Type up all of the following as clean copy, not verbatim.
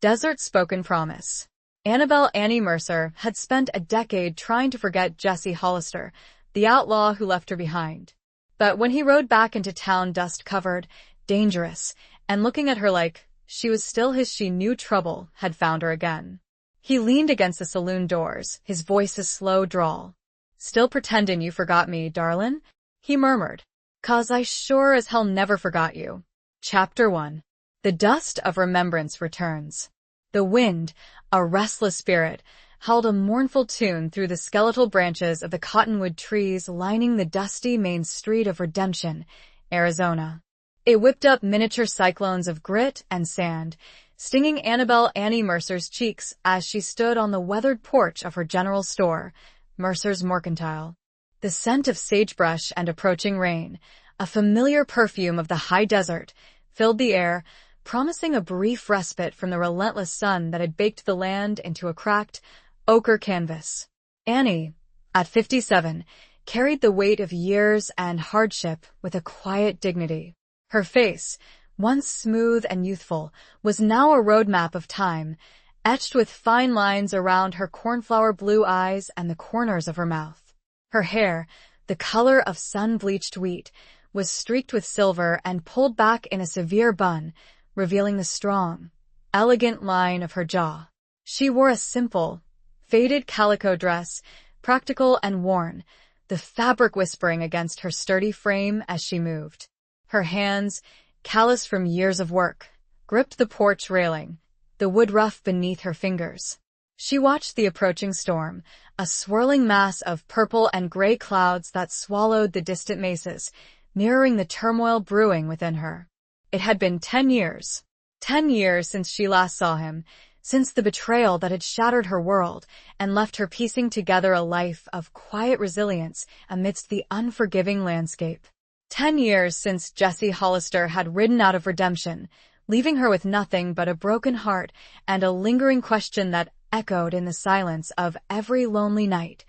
Desert Spoken Promise. Annabelle Annie Mercer had spent a decade trying to forget Jesse Hollister, the outlaw who left her behind. But when he rode back into town dust-covered, dangerous, and looking at her like she was still his, she knew trouble had found her again. He leaned against the saloon doors, his voice a slow drawl. "Still pretendin' you forgot me, darlin'?" he murmured. "'Cause I sure as hell never forgot you." Chapter 1. The dust of remembrance returns. The wind, a restless spirit, howled a mournful tune through the skeletal branches of the cottonwood trees lining the dusty main street of Redemption, Arizona. It whipped up miniature cyclones of grit and sand, stinging Annabelle Annie Mercer's cheeks as she stood on the weathered porch of her general store, Mercer's Mercantile. The scent of sagebrush and approaching rain, a familiar perfume of the high desert, filled the air, promising a brief respite from the relentless sun that had baked the land into a cracked, ochre canvas. Annie, at 57, carried the weight of years and hardship with a quiet dignity. Her face, once smooth and youthful, was now a roadmap of time, etched with fine lines around her cornflower blue eyes and the corners of her mouth. Her hair, the color of sun-bleached wheat, was streaked with silver and pulled back in a severe bun, revealing the strong, elegant line of her jaw. She wore a simple, faded calico dress, practical and worn, the fabric whispering against her sturdy frame as she moved. Her hands, calloused from years of work, gripped the porch railing, the wood rough beneath her fingers. She watched the approaching storm, a swirling mass of purple and gray clouds that swallowed the distant mesas, mirroring the turmoil brewing within her. It had been 10 years. 10 years since she last saw him, since the betrayal that had shattered her world and left her piecing together a life of quiet resilience amidst the unforgiving landscape. 10 years since Jesse Hollister had ridden out of Redemption, leaving her with nothing but a broken heart and a lingering question that echoed in the silence of every lonely night.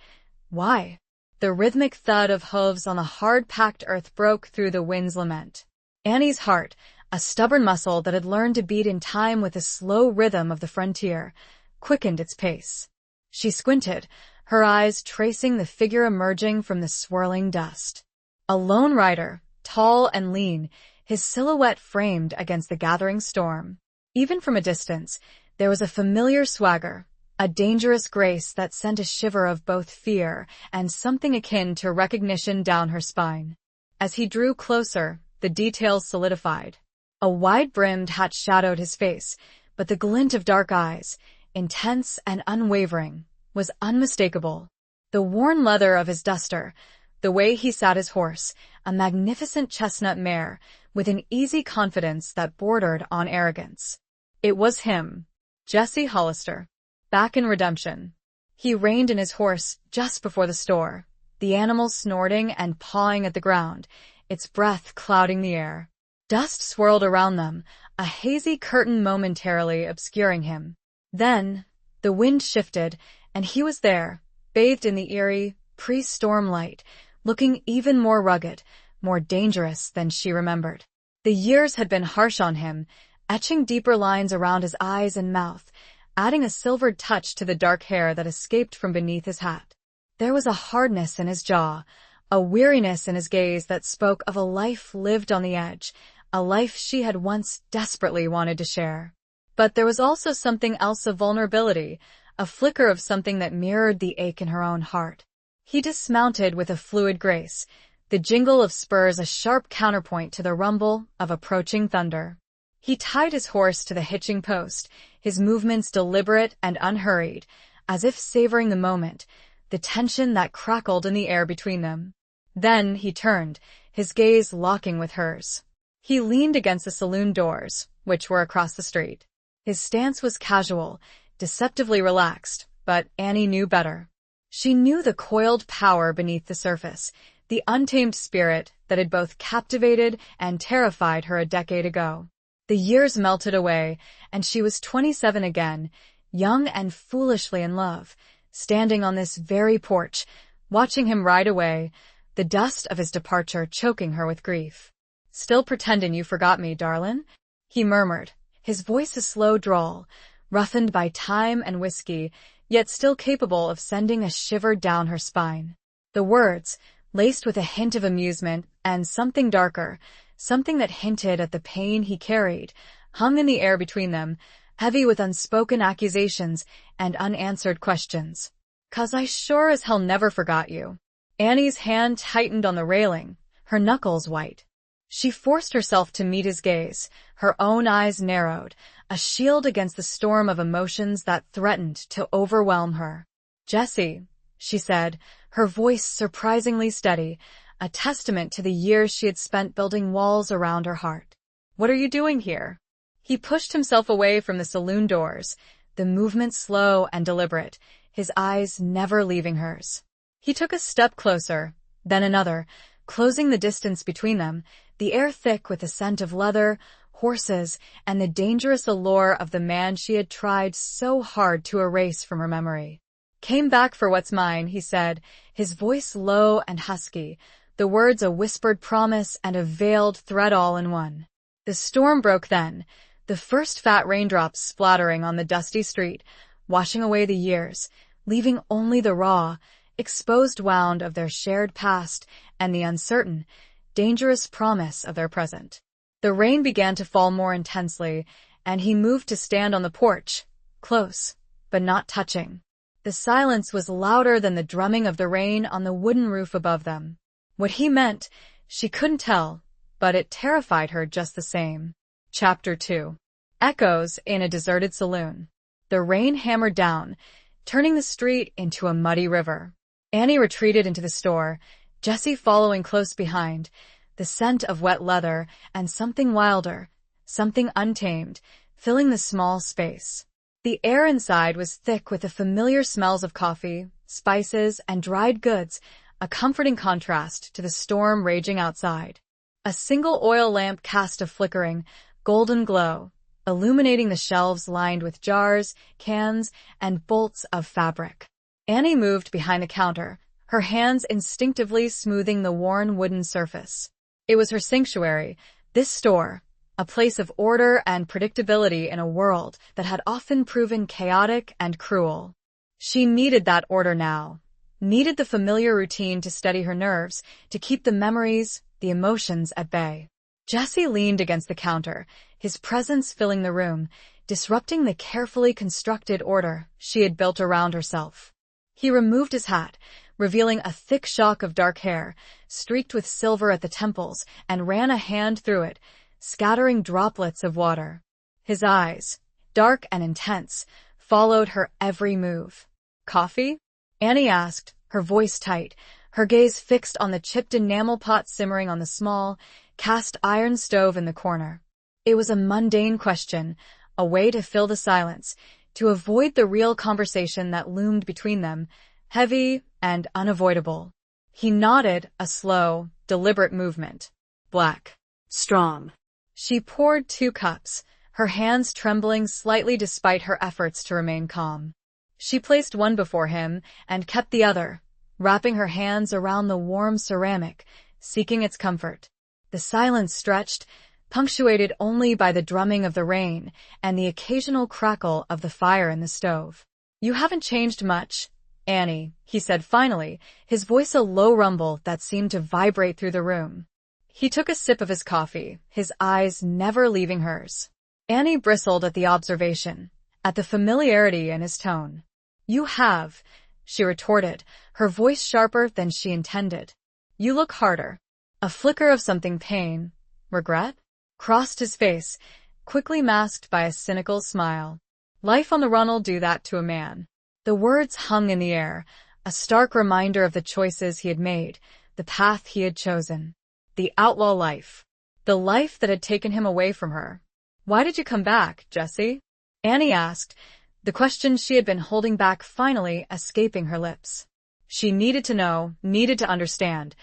Why? The rhythmic thud of hooves on the hard-packed earth broke through the wind's lament. Annie's heart, a stubborn muscle that had learned to beat in time with the slow rhythm of the frontier, quickened its pace. She squinted, her eyes tracing the figure emerging from the swirling dust. A lone rider, tall and lean, his silhouette framed against the gathering storm. Even from a distance, there was a familiar swagger, a dangerous grace that sent a shiver of both fear and something akin to recognition down her spine. As he drew closer, the details solidified. A wide-brimmed hat shadowed his face, but the glint of dark eyes, intense and unwavering, was unmistakable. The worn leather of his duster, the way he sat his horse, a magnificent chestnut mare, with an easy confidence that bordered on arrogance. It was him, Jesse Hollister, back in Redemption. He reined in his horse just before the store, the animal snorting and pawing at the ground, its breath clouding the air. Dust swirled around them, a hazy curtain momentarily obscuring him. Then, the wind shifted, and he was there, bathed in the eerie, pre-storm light, looking even more rugged, more dangerous than she remembered. The years had been harsh on him, etching deeper lines around his eyes and mouth, adding a silvered touch to the dark hair that escaped from beneath his hat. There was a hardness in his jaw, a weariness in his gaze that spoke of a life lived on the edge, a life she had once desperately wanted to share. But there was also something else of vulnerability, a flicker of something that mirrored the ache in her own heart. He dismounted with a fluid grace, the jingle of spurs a sharp counterpoint to the rumble of approaching thunder. He tied his horse to the hitching post, his movements deliberate and unhurried, as if savoring the moment, the tension that crackled in the air between them. Then he turned, his gaze locking with hers. He leaned against the saloon doors, which were across the street. His stance was casual, deceptively relaxed, but Annie knew better. She knew the coiled power beneath the surface, the untamed spirit that had both captivated and terrified her a decade ago. The years melted away, and she was 27 again, young and foolishly in love, standing on this very porch, watching him ride away, the dust of his departure choking her with grief. "Still pretendin' you forgot me, darlin'?" he murmured, his voice a slow drawl, roughened by time and whiskey, yet still capable of sending a shiver down her spine. The words, laced with a hint of amusement and something darker, something that hinted at the pain he carried, hung in the air between them, heavy with unspoken accusations and unanswered questions. "'Cause I sure as hell never forgot you." Annie's hand tightened on the railing, her knuckles white. She forced herself to meet his gaze, her own eyes narrowed, a shield against the storm of emotions that threatened to overwhelm her. "Jessie," she said, her voice surprisingly steady, a testament to the years she had spent building walls around her heart. "What are you doing here?" He pushed himself away from the saloon doors, the movement slow and deliberate, his eyes never leaving hers. He took a step closer, then another, closing the distance between them, the air thick with the scent of leather, horses, and the dangerous allure of the man she had tried so hard to erase from her memory. "Came back for what's mine," he said, his voice low and husky, the words a whispered promise and a veiled threat all in one. The storm broke then, the first fat raindrops splattering on the dusty street, washing away the years, leaving only the raw, exposed wound of their shared past and the uncertain, dangerous promise of their present. The rain began to fall more intensely, and he moved to stand on the porch, close, but not touching. The silence was louder than the drumming of the rain on the wooden roof above them. What he meant, she couldn't tell, but it terrified her just the same. Chapter 2. Echoes in a deserted saloon. The rain hammered down, turning the street into a muddy river. Annie retreated into the store, Jessie following close behind, the scent of wet leather and something wilder, something untamed, filling the small space. The air inside was thick with the familiar smells of coffee, spices, and dried goods, a comforting contrast to the storm raging outside. A single oil lamp cast a flickering, golden glow, illuminating the shelves lined with jars, cans, and bolts of fabric. Annie moved behind the counter, her hands instinctively smoothing the worn wooden surface. It was her sanctuary, this store, a place of order and predictability in a world that had often proven chaotic and cruel. She needed that order now, needed the familiar routine to steady her nerves, to keep the memories, the emotions at bay. Jessie leaned against the counter, his presence filling the room, disrupting the carefully constructed order she had built around herself. He removed his hat, revealing a thick shock of dark hair, streaked with silver at the temples, and ran a hand through it, scattering droplets of water. His eyes, dark and intense, followed her every move. "Coffee?" Annie asked, her voice tight, her gaze fixed on the chipped enamel pot simmering on the small, cast-iron stove in the corner. It was a mundane question, a way to fill the silence, to avoid the real conversation that loomed between them, heavy and unavoidable. He nodded, a slow, deliberate movement. "Black. Strong." She poured 2 cups, her hands trembling slightly despite her efforts to remain calm. She placed one before him and kept the other, wrapping her hands around the warm ceramic, seeking its comfort. The silence stretched, punctuated only by the drumming of the rain and the occasional crackle of the fire in the stove. "You haven't changed much, Annie," he said finally, his voice a low rumble that seemed to vibrate through the room. He took a sip of his coffee, his eyes never leaving hers. Annie bristled at the observation, at the familiarity in his tone. "You have," she retorted, her voice sharper than she intended. "You look harder." A flicker of something pain, regret, crossed his face, quickly masked by a cynical smile. Life on the run'll do that to a man. The words hung in the air, a stark reminder of the choices he had made, the path he had chosen. The outlaw life. The life that had taken him away from her. "Why did you come back, Jessie?" Annie asked, the question she had been holding back finally escaping her lips. She needed to know, needed to understand,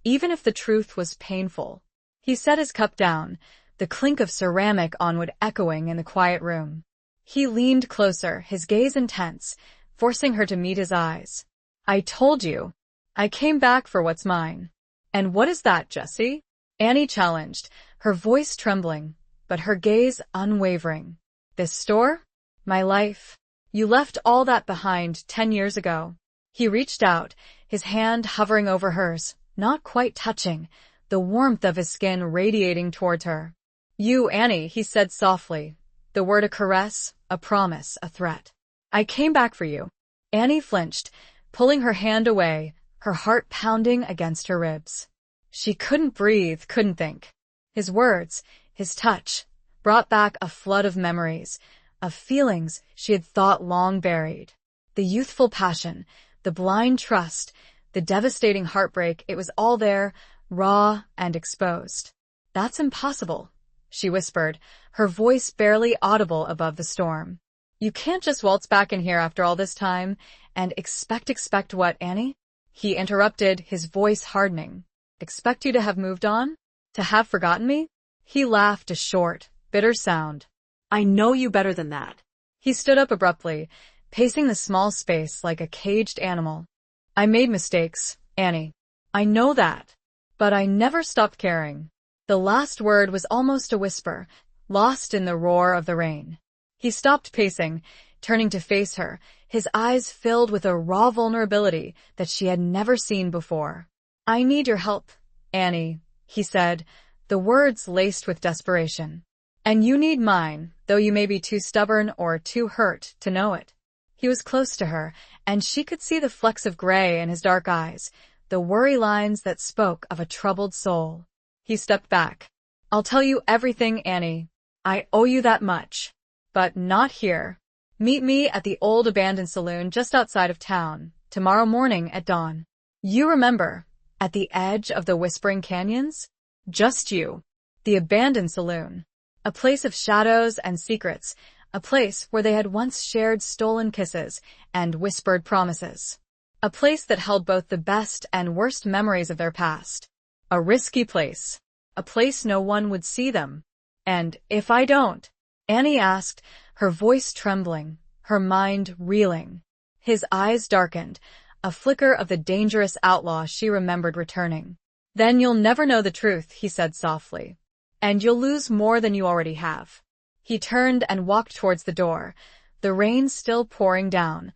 even if the truth was painful. He set his cup down, the clink of ceramic on wood echoing in the quiet room. He leaned closer, his gaze intense, forcing her to meet his eyes. "I told you. I came back for what's mine." "And what is that, Jessie?" Annie challenged, her voice trembling, but her gaze unwavering. "This store? My life. You left all that behind 10 years ago. He reached out, his hand hovering over hers, not quite touching, the warmth of his skin radiating towards her. You, Annie, he said softly. The word a caress, a promise, a threat. I came back for you. Annie flinched, pulling her hand away, her heart pounding against her ribs. She couldn't breathe, couldn't think. His words, his touch, brought back a flood of memories, of feelings she had thought long buried. The youthful passion, the blind trust, the devastating heartbreak, it was all there, raw and exposed. That's impossible, she whispered, her voice barely audible above the storm. You can't just waltz back in here after all this time and expect what, Annie? He interrupted, his voice hardening. Expect you to have moved on? To have forgotten me? He laughed, a short, bitter sound. I know you better than that. He stood up abruptly, pacing the small space like a caged animal. I made mistakes, Annie. I know that. But I never stopped caring. The last word was almost a whisper, lost in the roar of the rain. He stopped pacing, turning to face her, his eyes filled with a raw vulnerability that she had never seen before. I need your help, Annie, he said, the words laced with desperation. And you need mine, though you may be too stubborn or too hurt to know it. He was close to her, and she could see the flecks of gray in his dark eyes, the worry lines that spoke of a troubled soul. He stepped back. I'll tell you everything, Annie. I owe you that much. But not here. Meet me at the old abandoned saloon just outside of town, tomorrow morning at dawn. You remember, at the edge of the Whispering Canyons? Just you. The abandoned saloon. A place of shadows and secrets, a place where they had once shared stolen kisses and whispered promises. A place that held both the best and worst memories of their past. A risky place. A place no one would see them. And if I don't? Annie asked, her voice trembling, her mind reeling. His eyes darkened, a flicker of the dangerous outlaw she remembered returning. Then you'll never know the truth, he said softly. And you'll lose more than you already have. He turned and walked towards the door, the rain still pouring down,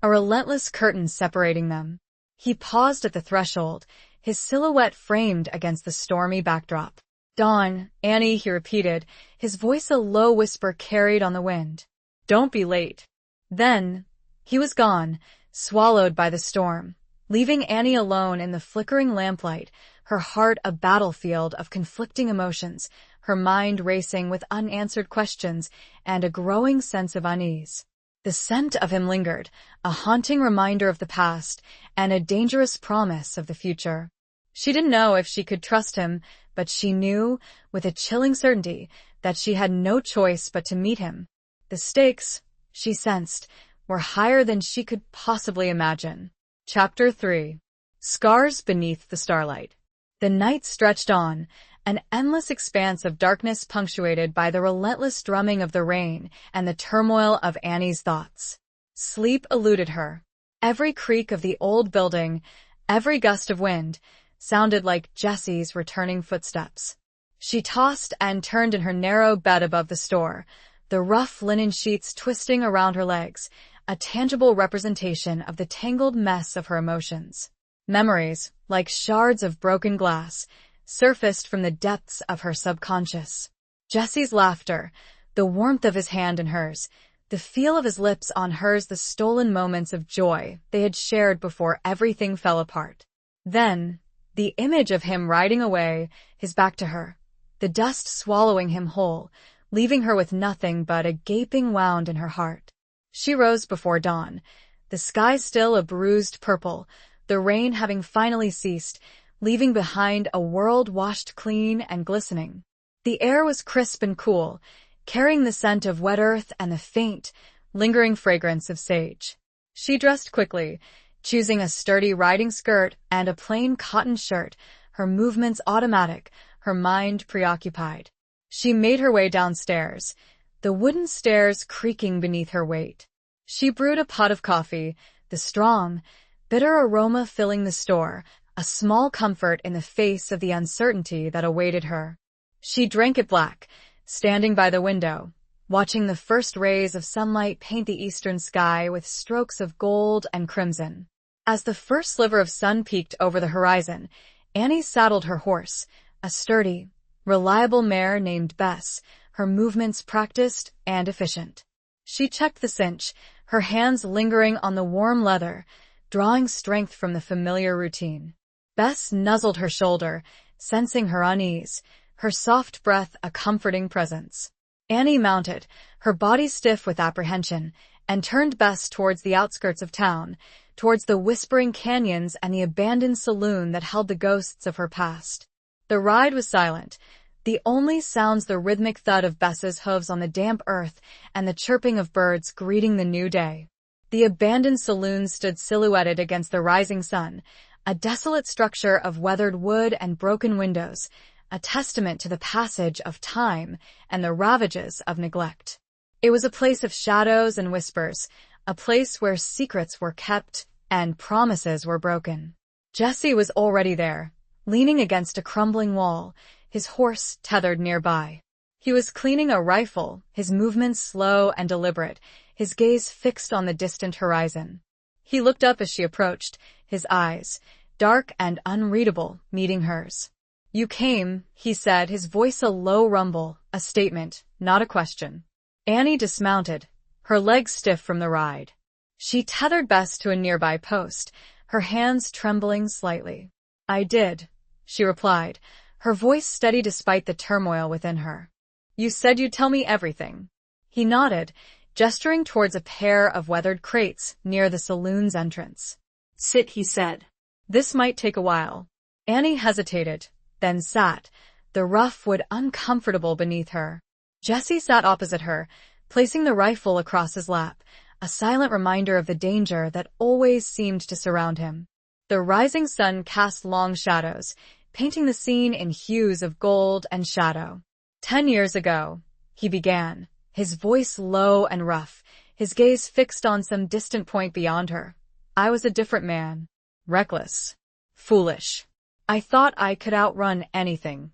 a relentless curtain separating them. He paused at the threshold, his silhouette framed against the stormy backdrop. Dawn, Annie, he repeated, his voice a low whisper carried on the wind. Don't be late. Then, he was gone, swallowed by the storm, leaving Annie alone in the flickering lamplight, her heart a battlefield of conflicting emotions, her mind racing with unanswered questions and a growing sense of unease. The scent of him lingered, a haunting reminder of the past and a dangerous promise of the future. She didn't know if she could trust him, but she knew, with a chilling certainty, that she had no choice but to meet him. The stakes, she sensed, were higher than she could possibly imagine. Chapter 3. Scars Beneath the Starlight. The night stretched on, an endless expanse of darkness punctuated by the relentless drumming of the rain and the turmoil of Annie's thoughts. Sleep eluded her. Every creak of the old building, every gust of wind, sounded like Jessie's returning footsteps. She tossed and turned in her narrow bed above the store, the rough linen sheets twisting around her legs, a tangible representation of the tangled mess of her emotions. Memories, like shards of broken glass, surfaced from the depths of her subconscious. Jessie's laughter, the warmth of his hand in hers, the feel of his lips on hers, the stolen moments of joy they had shared before everything fell apart. Then, the image of him riding away, his back to her, the dust swallowing him whole, leaving her with nothing but a gaping wound in her heart. She rose before dawn, the sky still a bruised purple, the rain having finally ceased, leaving behind a world washed clean and glistening. The air was crisp and cool, carrying the scent of wet earth and the faint, lingering fragrance of sage. She dressed quickly, choosing a sturdy riding skirt and a plain cotton shirt, her movements automatic, her mind preoccupied. She made her way downstairs, the wooden stairs creaking beneath her weight. She brewed a pot of coffee, the strong, bitter aroma filling the store, a small comfort in the face of the uncertainty that awaited her. She drank it black, standing by the window, watching the first rays of sunlight paint the eastern sky with strokes of gold and crimson. As the first sliver of sun peeked over the horizon, Annie saddled her horse, a sturdy, reliable mare named Bess, her movements practiced and efficient. She checked the cinch, her hands lingering on the warm leather, drawing strength from the familiar routine. Bess nuzzled her shoulder, sensing her unease, her soft breath a comforting presence. Annie mounted, her body stiff with apprehension, and turned Bess towards the outskirts of town, towards the whispering canyons and the abandoned saloon that held the ghosts of her past. The ride was silent, the only sounds the rhythmic thud of Bess's hooves on the damp earth and the chirping of birds greeting the new day. The abandoned saloon stood silhouetted against the rising sun, a desolate structure of weathered wood and broken windows, a testament to the passage of time and the ravages of neglect. It was a place of shadows and whispers, a place where secrets were kept and promises were broken. Jesse was already there, leaning against a crumbling wall, his horse tethered nearby. He was cleaning a rifle, his movements slow and deliberate, his gaze fixed on the distant horizon. He looked up as she approached, his eyes, dark and unreadable, meeting hers. "You came," he said, his voice a low rumble, a statement, not a question. Annie dismounted, her legs stiff from the ride. She tethered Bess to a nearby post, her hands trembling slightly. "I did," she replied, her voice steady despite the turmoil within her. "You said you'd tell me everything." He nodded, gesturing towards a pair of weathered crates near the saloon's entrance. "Sit," he said. "This might take a while." Annie hesitated, then sat, the rough wood uncomfortable beneath her. Jesse sat opposite her, placing the rifle across his lap, a silent reminder of the danger that always seemed to surround him. The rising sun cast long shadows, painting the scene in hues of gold and shadow. 10 years ago, he began, his voice low and rough, his gaze fixed on some distant point beyond her. "I was a different man. Reckless. Foolish. I thought I could outrun anything.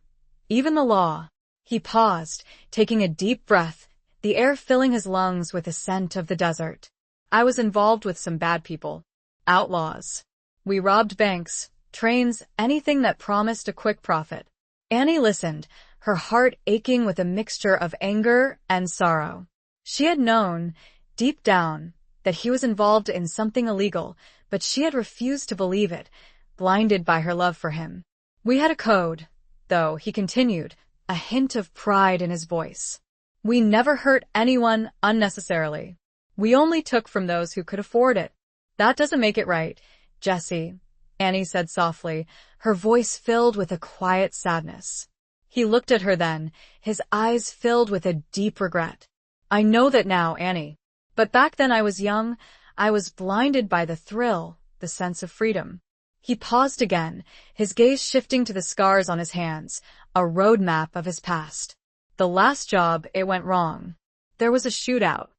Even the law." He paused, taking a deep breath, the air filling his lungs with the scent of the desert. "I was involved with some bad people. Outlaws. We robbed banks, trains, anything that promised a quick profit." Annie listened, her heart aching with a mixture of anger and sorrow. She had known, deep down, that he was involved in something illegal, but she had refused to believe it, blinded by her love for him. "We had a code, though," he continued, a hint of pride in his voice. "We never hurt anyone unnecessarily. We only took from those who could afford it." "That doesn't make it right, Jesse," Annie said softly, her voice filled with a quiet sadness. He looked at her then, his eyes filled with a deep regret. "I know that now, Annie. But back then I was young, I was blinded by the thrill, the sense of freedom." He paused again, his gaze shifting to the scars on his hands, a roadmap of his past. "The last job, it went wrong. There was a shootout.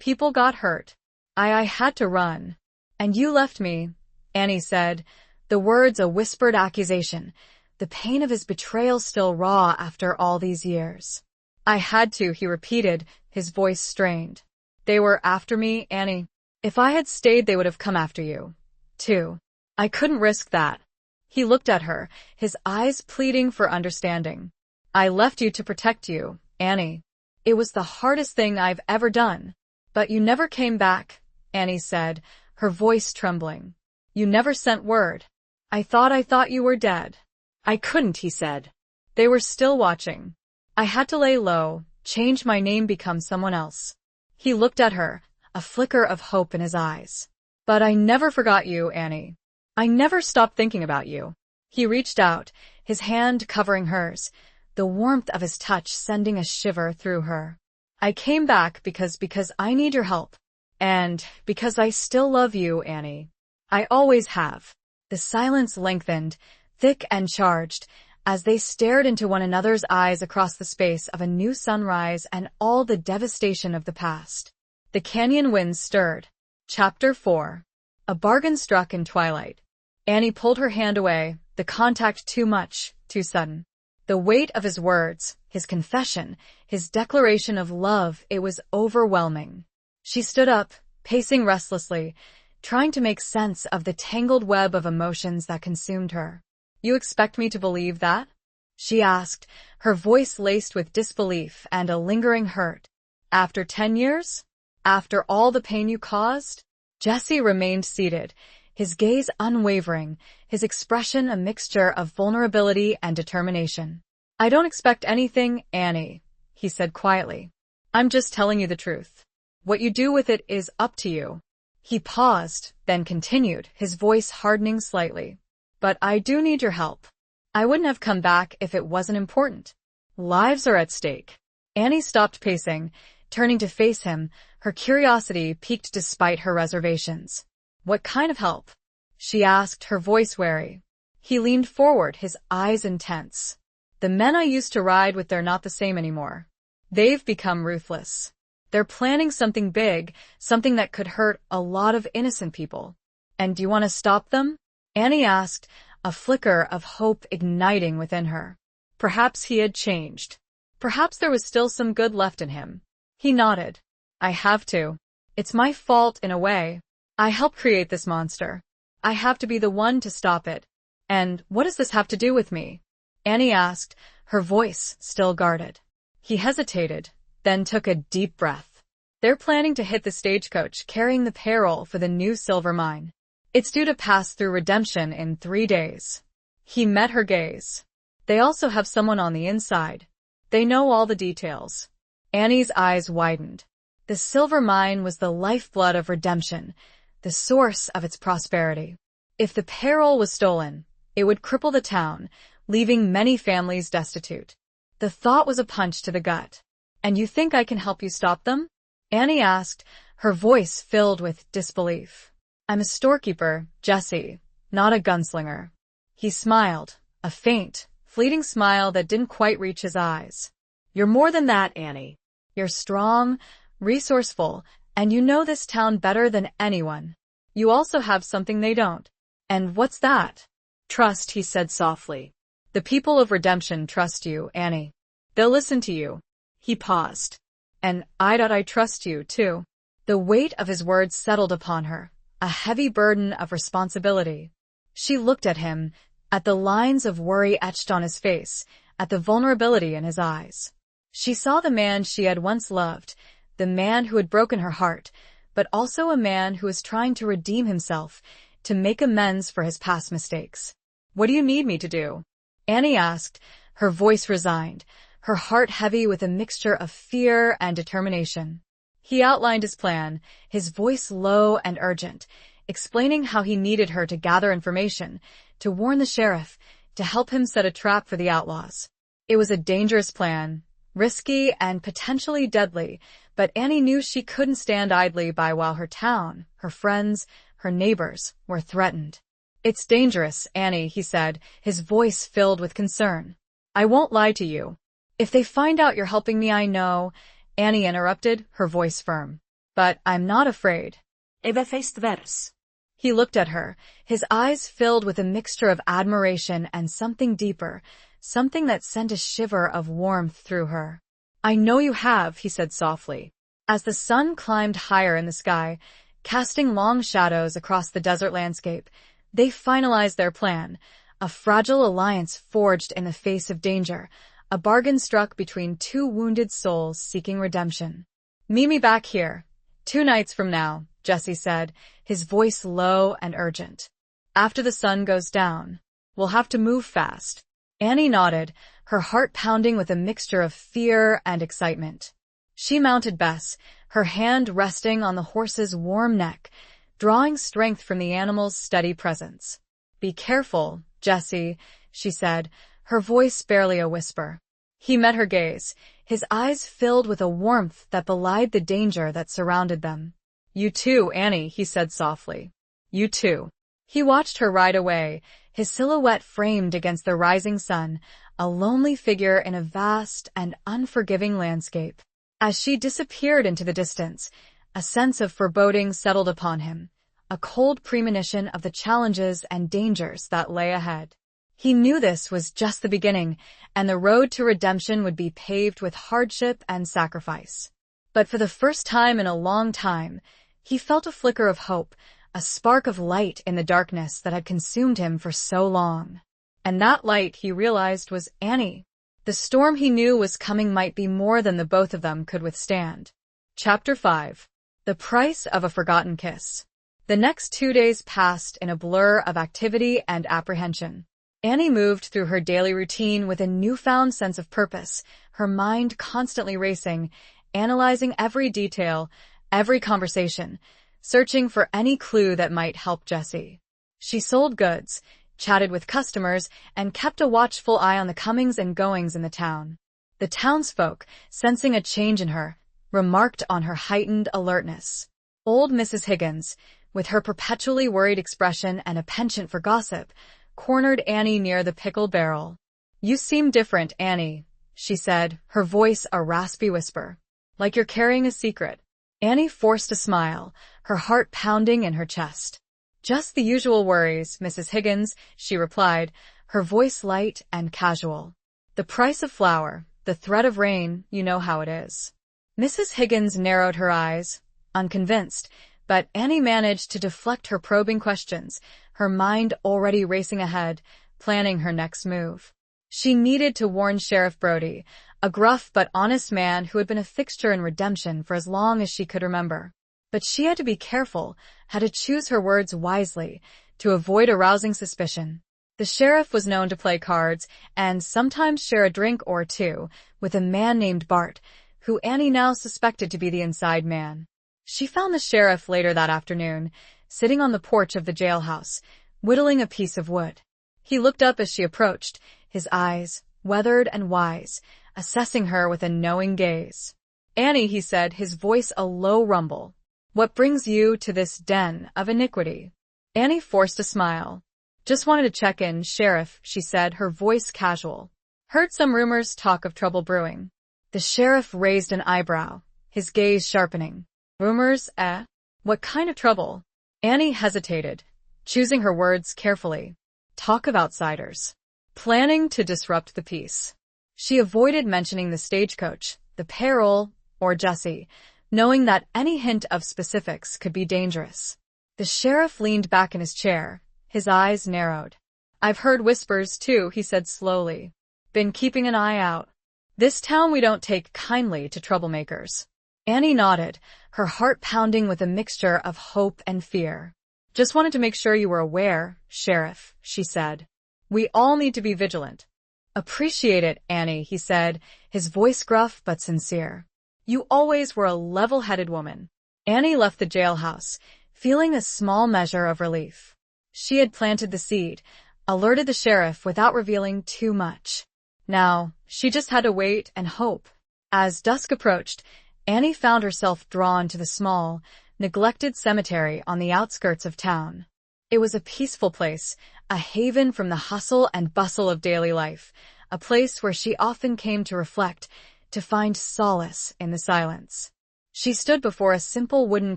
People got hurt. I had to run. And you left me," Annie said, the words a whispered accusation, the pain of his betrayal still raw after all these years. "I had to," he repeated, his voice strained. "They were after me, Annie. If I had stayed, they would have come after you, too. I couldn't risk that." He looked at her, his eyes pleading for understanding. "I left you to protect you, Annie. It was the hardest thing I've ever done." "But you never came back," Annie said, her voice trembling. "You never sent word. I thought you were dead." "I couldn't," he said. "They were still watching. I had to lay low, change my name, become someone else." He looked at her, a flicker of hope in his eyes. "But I never forgot you, Annie. I never stopped thinking about you." He reached out, his hand covering hers, the warmth of his touch sending a shiver through her. "I came back because I need your help. And because I still love you, Annie. I always have." The silence lengthened, thick and charged, as they stared into one another's eyes across the space of a new sunrise and all the devastation of the past. The canyon winds stirred. Chapter 4. A bargain struck in twilight. Annie pulled her hand away, the contact too much, too sudden. The weight of his words, his confession, his declaration of love, it was overwhelming. She stood up, pacing restlessly, trying to make sense of the tangled web of emotions that consumed her. "You expect me to believe that?" she asked, her voice laced with disbelief and a lingering hurt. "After 10 years? After all the pain you caused?" Jesse remained seated, his gaze unwavering, his expression a mixture of vulnerability and determination. "I don't expect anything, Annie," he said quietly. "I'm just telling you the truth. What you do with it is up to you." He paused, then continued, his voice hardening slightly. "But I do need your help. I wouldn't have come back if it wasn't important. Lives are at stake." Annie stopped pacing, turning to face him, her curiosity piqued despite her reservations. "What kind of help?" she asked, her voice wary. He leaned forward, his eyes intense. "The men I used to ride with, they're not the same anymore. They've become ruthless. They're planning something big, something that could hurt a lot of innocent people. And do you want to stop them?" Annie asked, a flicker of hope igniting within her. Perhaps he had changed. Perhaps there was still some good left in him. He nodded. "I have to. It's my fault in a way. I helped create this monster. I have to be the one to stop it. And what does this have to do with me?" Annie asked, her voice still guarded. He hesitated, then took a deep breath. "They're planning to hit the stagecoach carrying the payroll for the new silver mine. It's due to pass through redemption in 3 days." He met her gaze. "They also have someone on the inside. They know all the details." Annie's eyes widened. The silver mine was the lifeblood of redemption, the source of its prosperity. If the payroll was stolen, it would cripple the town, leaving many families destitute. The thought was a punch to the gut. "And you think I can help you stop them?" Annie asked, her voice filled with disbelief. "I'm a storekeeper, Jesse, not a gunslinger." He smiled, a faint, fleeting smile that didn't quite reach his eyes. "You're more than that, Annie. You're strong, resourceful, and you know this town better than anyone. You also have something they don't." "And what's that?" "Trust," he said softly. "The people of Redemption trust you, Annie. They'll listen to you." He paused. "And I trust you, too." The weight of his words settled upon her, a heavy burden of responsibility. She looked at him, at the lines of worry etched on his face, at the vulnerability in his eyes. She saw the man she had once loved, the man who had broken her heart, but also a man who was trying to redeem himself, to make amends for his past mistakes. "What do you need me to do?" Annie asked, her voice resigned, her heart heavy with a mixture of fear and determination. He outlined his plan, his voice low and urgent, explaining how he needed her to gather information, to warn the sheriff, to help him set a trap for the outlaws. It was a dangerous plan, risky and potentially deadly, but Annie knew she couldn't stand idly by while her town, her friends, her neighbors were threatened. "It's dangerous, Annie," he said, his voice filled with concern. "I won't lie to you. If they find out you're helping me, I know," Annie interrupted, her voice firm. "But I'm not afraid." Eva faced veres. He looked at her, his eyes filled with a mixture of admiration and something deeper, something that sent a shiver of warmth through her. "I know you have," he said softly. As the sun climbed higher in the sky, casting long shadows across the desert landscape, they finalized their plan, a fragile alliance forged in the face of danger, a bargain struck between two wounded souls seeking redemption. "Meet me back here, 2 nights from now," Jesse said, his voice low and urgent. "After the sun goes down. We'll have to move fast." Annie nodded, her heart pounding with a mixture of fear and excitement. She mounted Bess, her hand resting on the horse's warm neck, drawing strength from the animal's steady presence. "Be careful, Jesse," she said, her voice barely a whisper. He met her gaze, his eyes filled with a warmth that belied the danger that surrounded them. "You too, Annie," he said softly. "You too." He watched her ride away, his silhouette framed against the rising sun, a lonely figure in a vast and unforgiving landscape. As she disappeared into the distance, a sense of foreboding settled upon him, a cold premonition of the challenges and dangers that lay ahead. He knew this was just the beginning, and the road to redemption would be paved with hardship and sacrifice. But for the first time in a long time, he felt a flicker of hope, a spark of light in the darkness that had consumed him for so long. And that light, he realized, was Annie. The storm he knew was coming might be more than the both of them could withstand. Chapter 5. The Price of a Forgotten Kiss. The next 2 days passed in a blur of activity and apprehension. Annie moved through her daily routine with a newfound sense of purpose, her mind constantly racing, analyzing every detail, every conversation, searching for any clue that might help Jessie. She sold goods, chatted with customers, and kept a watchful eye on the comings and goings in the town. The townsfolk, sensing a change in her, remarked on her heightened alertness. Old Mrs. Higgins, with her perpetually worried expression and a penchant for gossip, cornered Annie near the pickle barrel. "You seem different, Annie," she said, her voice a raspy whisper. "Like you're carrying a secret." Annie forced a smile, her heart pounding in her chest. "Just the usual worries, Mrs. Higgins," she replied, her voice light and casual. "The price of flour, the threat of rain, you know how it is." Mrs. Higgins narrowed her eyes, unconvinced, but Annie managed to deflect her probing questions, her mind already racing ahead, planning her next move. She needed to warn Sheriff Brody, a gruff but honest man who had been a fixture in Redemption for as long as she could remember. But she had to be careful, had to choose her words wisely, to avoid arousing suspicion. The sheriff was known to play cards and sometimes share a drink or two with a man named Bart, who Annie now suspected to be the inside man. She found the sheriff later that afternoon, sitting on the porch of the jailhouse, whittling a piece of wood. He looked up as she approached, his eyes, weathered and wise, assessing her with a knowing gaze. "Annie," he said, his voice a low rumble, "what brings you to this den of iniquity?" Annie forced a smile. "Just wanted to check in, Sheriff," she said, her voice casual. "Heard some rumors talk of trouble brewing." The sheriff raised an eyebrow, his gaze sharpening. "Rumors, eh? What kind of trouble?" Annie hesitated, choosing her words carefully. "Talk of outsiders. Planning to disrupt the peace." She avoided mentioning the stagecoach, the payroll, or Jessie, knowing that any hint of specifics could be dangerous. The sheriff leaned back in his chair, his eyes narrowed. "I've heard whispers, too," he said slowly. "Been keeping an eye out. This town we don't take kindly to troublemakers." Annie nodded, her heart pounding with a mixture of hope and fear. "Just wanted to make sure you were aware, Sheriff," she said. "We all need to be vigilant." "Appreciate it, Annie," he said, his voice gruff but sincere. "You always were a level-headed woman." Annie left the jailhouse, feeling a small measure of relief. She had planted the seed, alerted the sheriff without revealing too much. Now, she just had to wait and hope. As dusk approached, Annie found herself drawn to the small, neglected cemetery on the outskirts of town. It was a peaceful place, a haven from the hustle and bustle of daily life, a place where she often came to reflect, to find solace in the silence. She stood before a simple wooden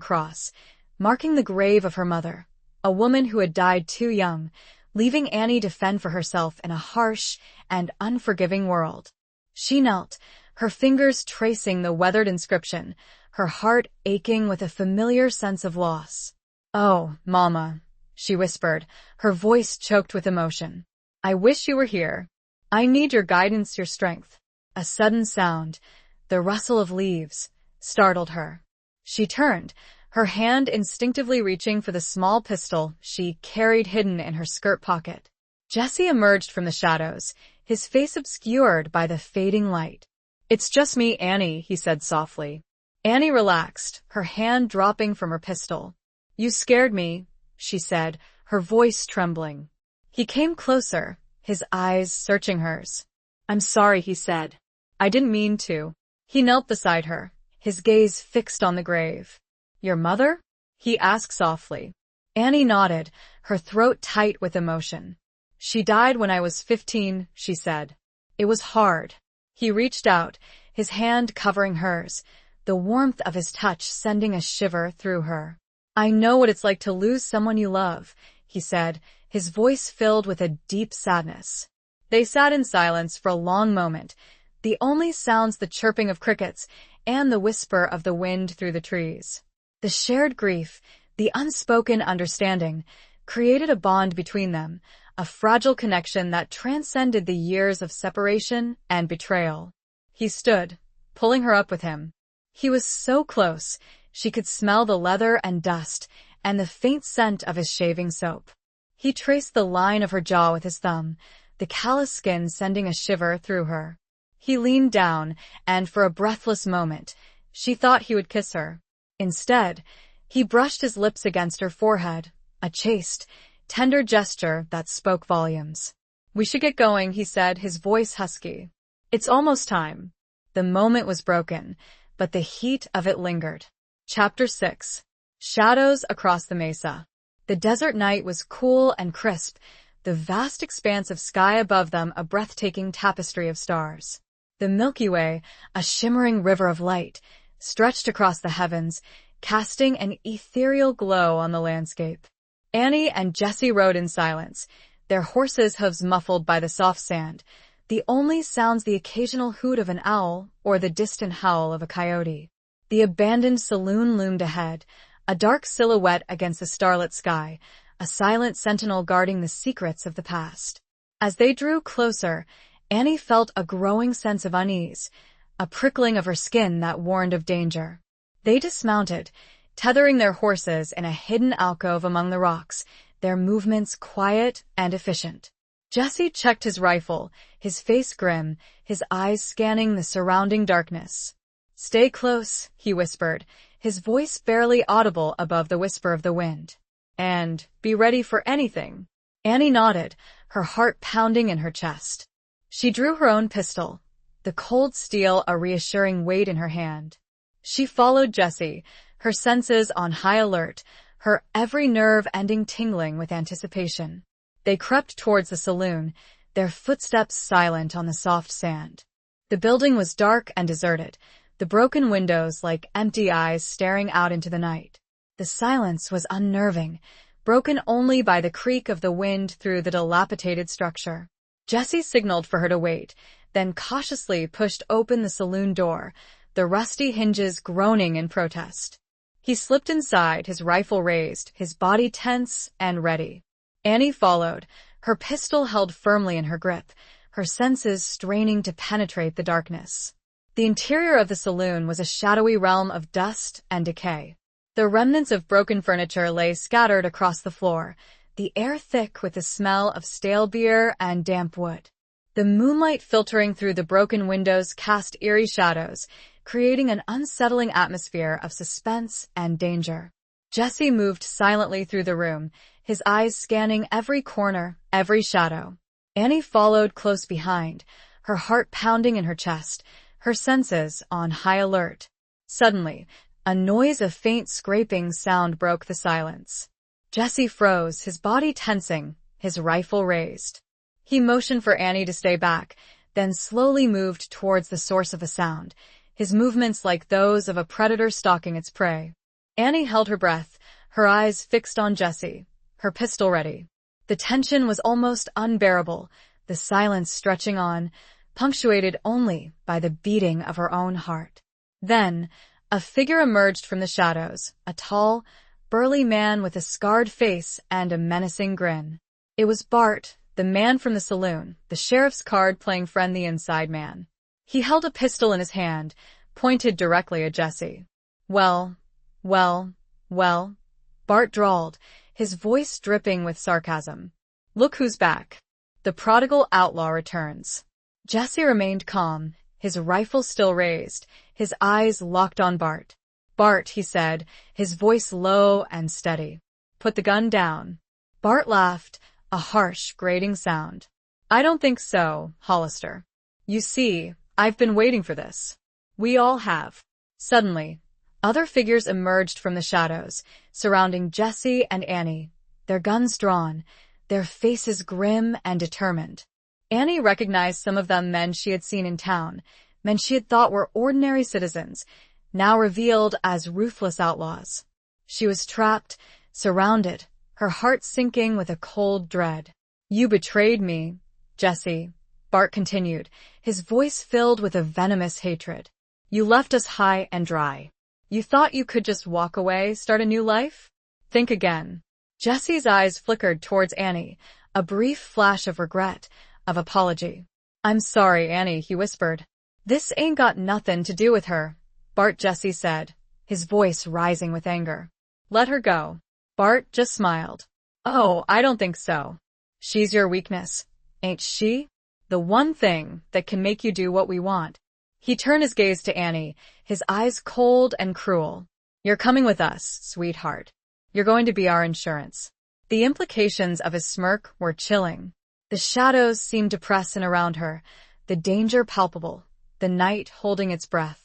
cross, marking the grave of her mother, a woman who had died too young, leaving Annie to fend for herself in a harsh and unforgiving world. She knelt, her fingers tracing the weathered inscription, her heart aching with a familiar sense of loss. "Oh, Mama," she whispered, her voice choked with emotion. "I wish you were here. I need your guidance, your strength." A sudden sound, the rustle of leaves, startled her. She turned, her hand instinctively reaching for the small pistol she carried hidden in her skirt pocket. Jesse emerged from the shadows, his face obscured by the fading light. "It's just me, Annie," he said softly. Annie relaxed, her hand dropping from her pistol. "You scared me," she said, her voice trembling. He came closer, his eyes searching hers. "I'm sorry," he said. "I didn't mean to." He knelt beside her, his gaze fixed on the grave. "Your mother?" he asked softly. Annie nodded, her throat tight with emotion. "She died when I was 15, she said. It was hard." He reached out, his hand covering hers, the warmth of his touch sending a shiver through her. "I know what it's like to lose someone you love," he said, his voice filled with a deep sadness. They sat in silence for a long moment, the only sounds the chirping of crickets and the whisper of the wind through the trees. The shared grief, the unspoken understanding, created a bond between them, a fragile connection that transcended the years of separation and betrayal. He stood, pulling her up with him. He was so close, she could smell the leather and dust and the faint scent of his shaving soap. He traced the line of her jaw with his thumb, the callous skin sending a shiver through her. He leaned down, and for a breathless moment, she thought he would kiss her. Instead, he brushed his lips against her forehead, a chaste, tender gesture that spoke volumes. "We should get going," he said, his voice husky. "It's almost time." The moment was broken, but the heat of it lingered. Chapter 6. Shadows across the mesa. The desert night was cool and crisp, the vast expanse of sky above them a breathtaking tapestry of stars. The Milky Way, a shimmering river of light, stretched across the heavens, casting an ethereal glow on the landscape. Annie and Jessie rode in silence, their horses' hooves muffled by the soft sand, the only sounds the occasional hoot of an owl or the distant howl of a coyote. The abandoned saloon loomed ahead, a dark silhouette against the starlit sky, a silent sentinel guarding the secrets of the past. As they drew closer, Annie felt a growing sense of unease, a prickling of her skin that warned of danger. They dismounted, tethering their horses in a hidden alcove among the rocks, their movements quiet and efficient. Jesse checked his rifle, his face grim, his eyes scanning the surrounding darkness. "Stay close," he whispered, his voice barely audible above the whisper of the wind. "And be ready for anything." Annie nodded, her heart pounding in her chest. She drew her own pistol, the cold steel a reassuring weight in her hand. She followed Jessie, her senses on high alert, her every nerve ending tingling with anticipation. They crept towards the saloon, their footsteps silent on the soft sand. The building was dark and deserted, the broken windows like empty eyes staring out into the night. The silence was unnerving, broken only by the creak of the wind through the dilapidated structure. Jessie signaled for her to wait, then cautiously pushed open the saloon door, the rusty hinges groaning in protest. He slipped inside, his rifle raised, his body tense and ready. Annie followed, her pistol held firmly in her grip, her senses straining to penetrate the darkness. The interior of the saloon was a shadowy realm of dust and decay. The remnants of broken furniture lay scattered across the floor, the air thick with the smell of stale beer and damp wood. The moonlight filtering through the broken windows cast eerie shadows, creating an unsettling atmosphere of suspense and danger. Jesse moved silently through the room, his eyes scanning every corner, every shadow. Annie followed close behind, her heart pounding in her chest, her senses on high alert. Suddenly, a noise of faint scraping sound broke the silence. Jesse froze, his body tensing, his rifle raised. He motioned for Annie to stay back, then slowly moved towards the source of the sound, his movements like those of a predator stalking its prey. Annie held her breath, her eyes fixed on Jesse, her pistol ready. The tension was almost unbearable, the silence stretching on, punctuated only by the beating of her own heart. Then, a figure emerged from the shadows, a tall, burly man with a scarred face and a menacing grin. It was Bart, the man from the saloon, the sheriff's card playing friend the inside man. He held a pistol in his hand, pointed directly at Jesse. Well, Bart drawled, his voice dripping with sarcasm. "Look who's back. The prodigal outlaw returns." Jesse remained calm, his rifle still raised, his eyes locked on Bart. "Bart," he said, his voice low and steady. "Put the gun down." Bart laughed, a harsh, grating sound. "I don't think so, Hollister. You see, I've been waiting for this. We all have." Suddenly, other figures emerged from the shadows, surrounding Jesse and Annie, their guns drawn, their faces grim and determined. Annie recognized some of them men she had seen in town, men she had thought were ordinary citizens, now revealed as ruthless outlaws. She was trapped, surrounded, her heart sinking with a cold dread. "You betrayed me, Jesse," Bart continued, his voice filled with a venomous hatred. "You left us high and dry. You thought you could just walk away, start a new life? Think again." Jesse's eyes flickered towards Annie, a brief flash of regret, of apology. "I'm sorry, Annie," he whispered. "This ain't got nothing to do with her," Jesse said, his voice rising with anger. "Let her go." Bart just smiled. "Oh, I don't think so. She's your weakness, ain't she? The one thing that can make you do what we want." He turned his gaze to Annie, his eyes cold and cruel. "You're coming with us, sweetheart. You're going to be our insurance." The implications of his smirk were chilling. The shadows seemed to press in around her, the danger palpable, the night holding its breath.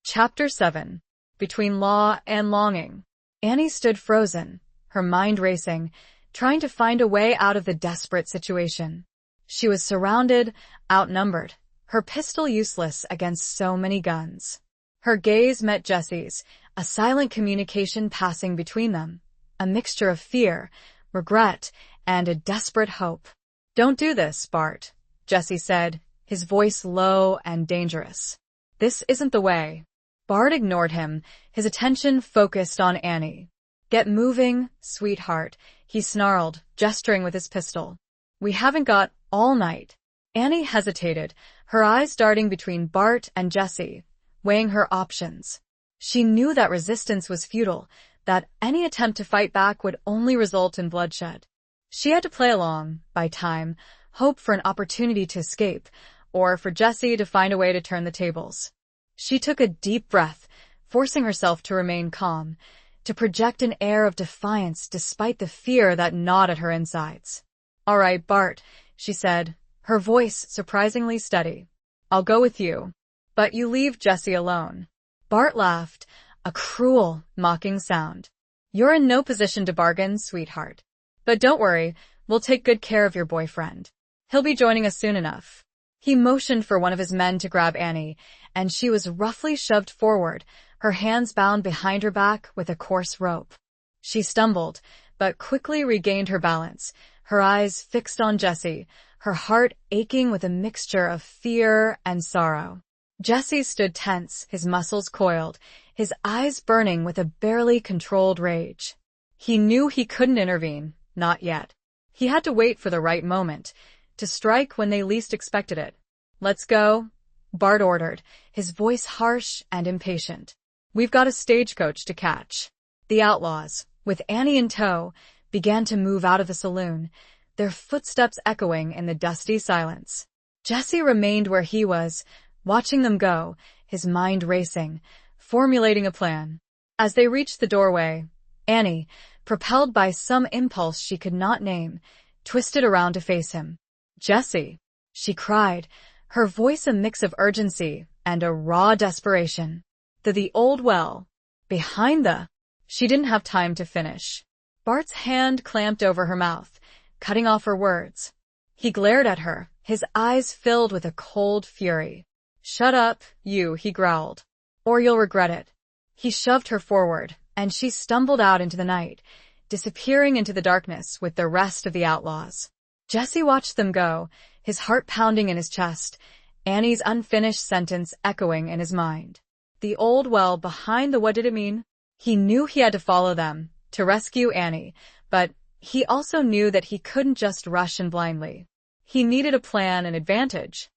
Chapter 7. Between Law and Longing. Annie stood frozen, her mind racing, trying to find a way out of the desperate situation. She was surrounded, outnumbered, her pistol useless against so many guns. Her gaze met Jesse's, a silent communication passing between them, a mixture of fear, regret, and a desperate hope. "Don't do this, Bart," Jesse said, his voice low and dangerous. "This isn't the way." Bart ignored him, his attention focused on Annie. "Get moving, sweetheart," he snarled, gesturing with his pistol. "We haven't got all night." Annie hesitated, her eyes darting between Bart and Jesse, weighing her options. She knew that resistance was futile, that any attempt to fight back would only result in bloodshed. She had to play along, buy time, hope for an opportunity to escape, or for Jesse to find a way to turn the tables. She took a deep breath, forcing herself to remain calm, to project an air of defiance despite the fear that gnawed at her insides. "All right, Bart," she said, her voice surprisingly steady. "I'll go with you. But you leave Jesse alone." Bart laughed, a cruel, mocking sound. "You're in no position to bargain, sweetheart. But don't worry, we'll take good care of your boyfriend. He'll be joining us soon enough." He motioned for one of his men to grab Annie, and she was roughly shoved forward, her hands bound behind her back with a coarse rope. She stumbled, but quickly regained her balance, her eyes fixed on Jesse, her heart aching with a mixture of fear and sorrow. Jesse stood tense, his muscles coiled, his eyes burning with a barely controlled rage. He knew he couldn't intervene, not yet. He had to wait for the right moment, to strike when they least expected it. "Let's go," Bart ordered, his voice harsh and impatient. "We've got a stagecoach to catch." The outlaws, with Annie in tow, began to move out of the saloon, their footsteps echoing in the dusty silence. Jesse remained where he was, watching them go, his mind racing, formulating a plan. As they reached the doorway, Annie, propelled by some impulse she could not name, twisted around to face him. "Jesse," she cried, her voice a mix of urgency and a raw desperation. The old well. Behind the..." She didn't have time to finish. Bart's hand clamped over her mouth, cutting off her words. He glared at her, his eyes filled with a cold fury. "Shut up, you," he growled, "or you'll regret it." He shoved her forward, and she stumbled out into the night, disappearing into the darkness with the rest of the outlaws. Jesse watched them go, his heart pounding in his chest, Annie's unfinished sentence echoing in his mind. The old well behind the what did it mean? He knew he had to follow them, to rescue Annie, but he also knew that he couldn't just rush in blindly. He needed a plan and advantage.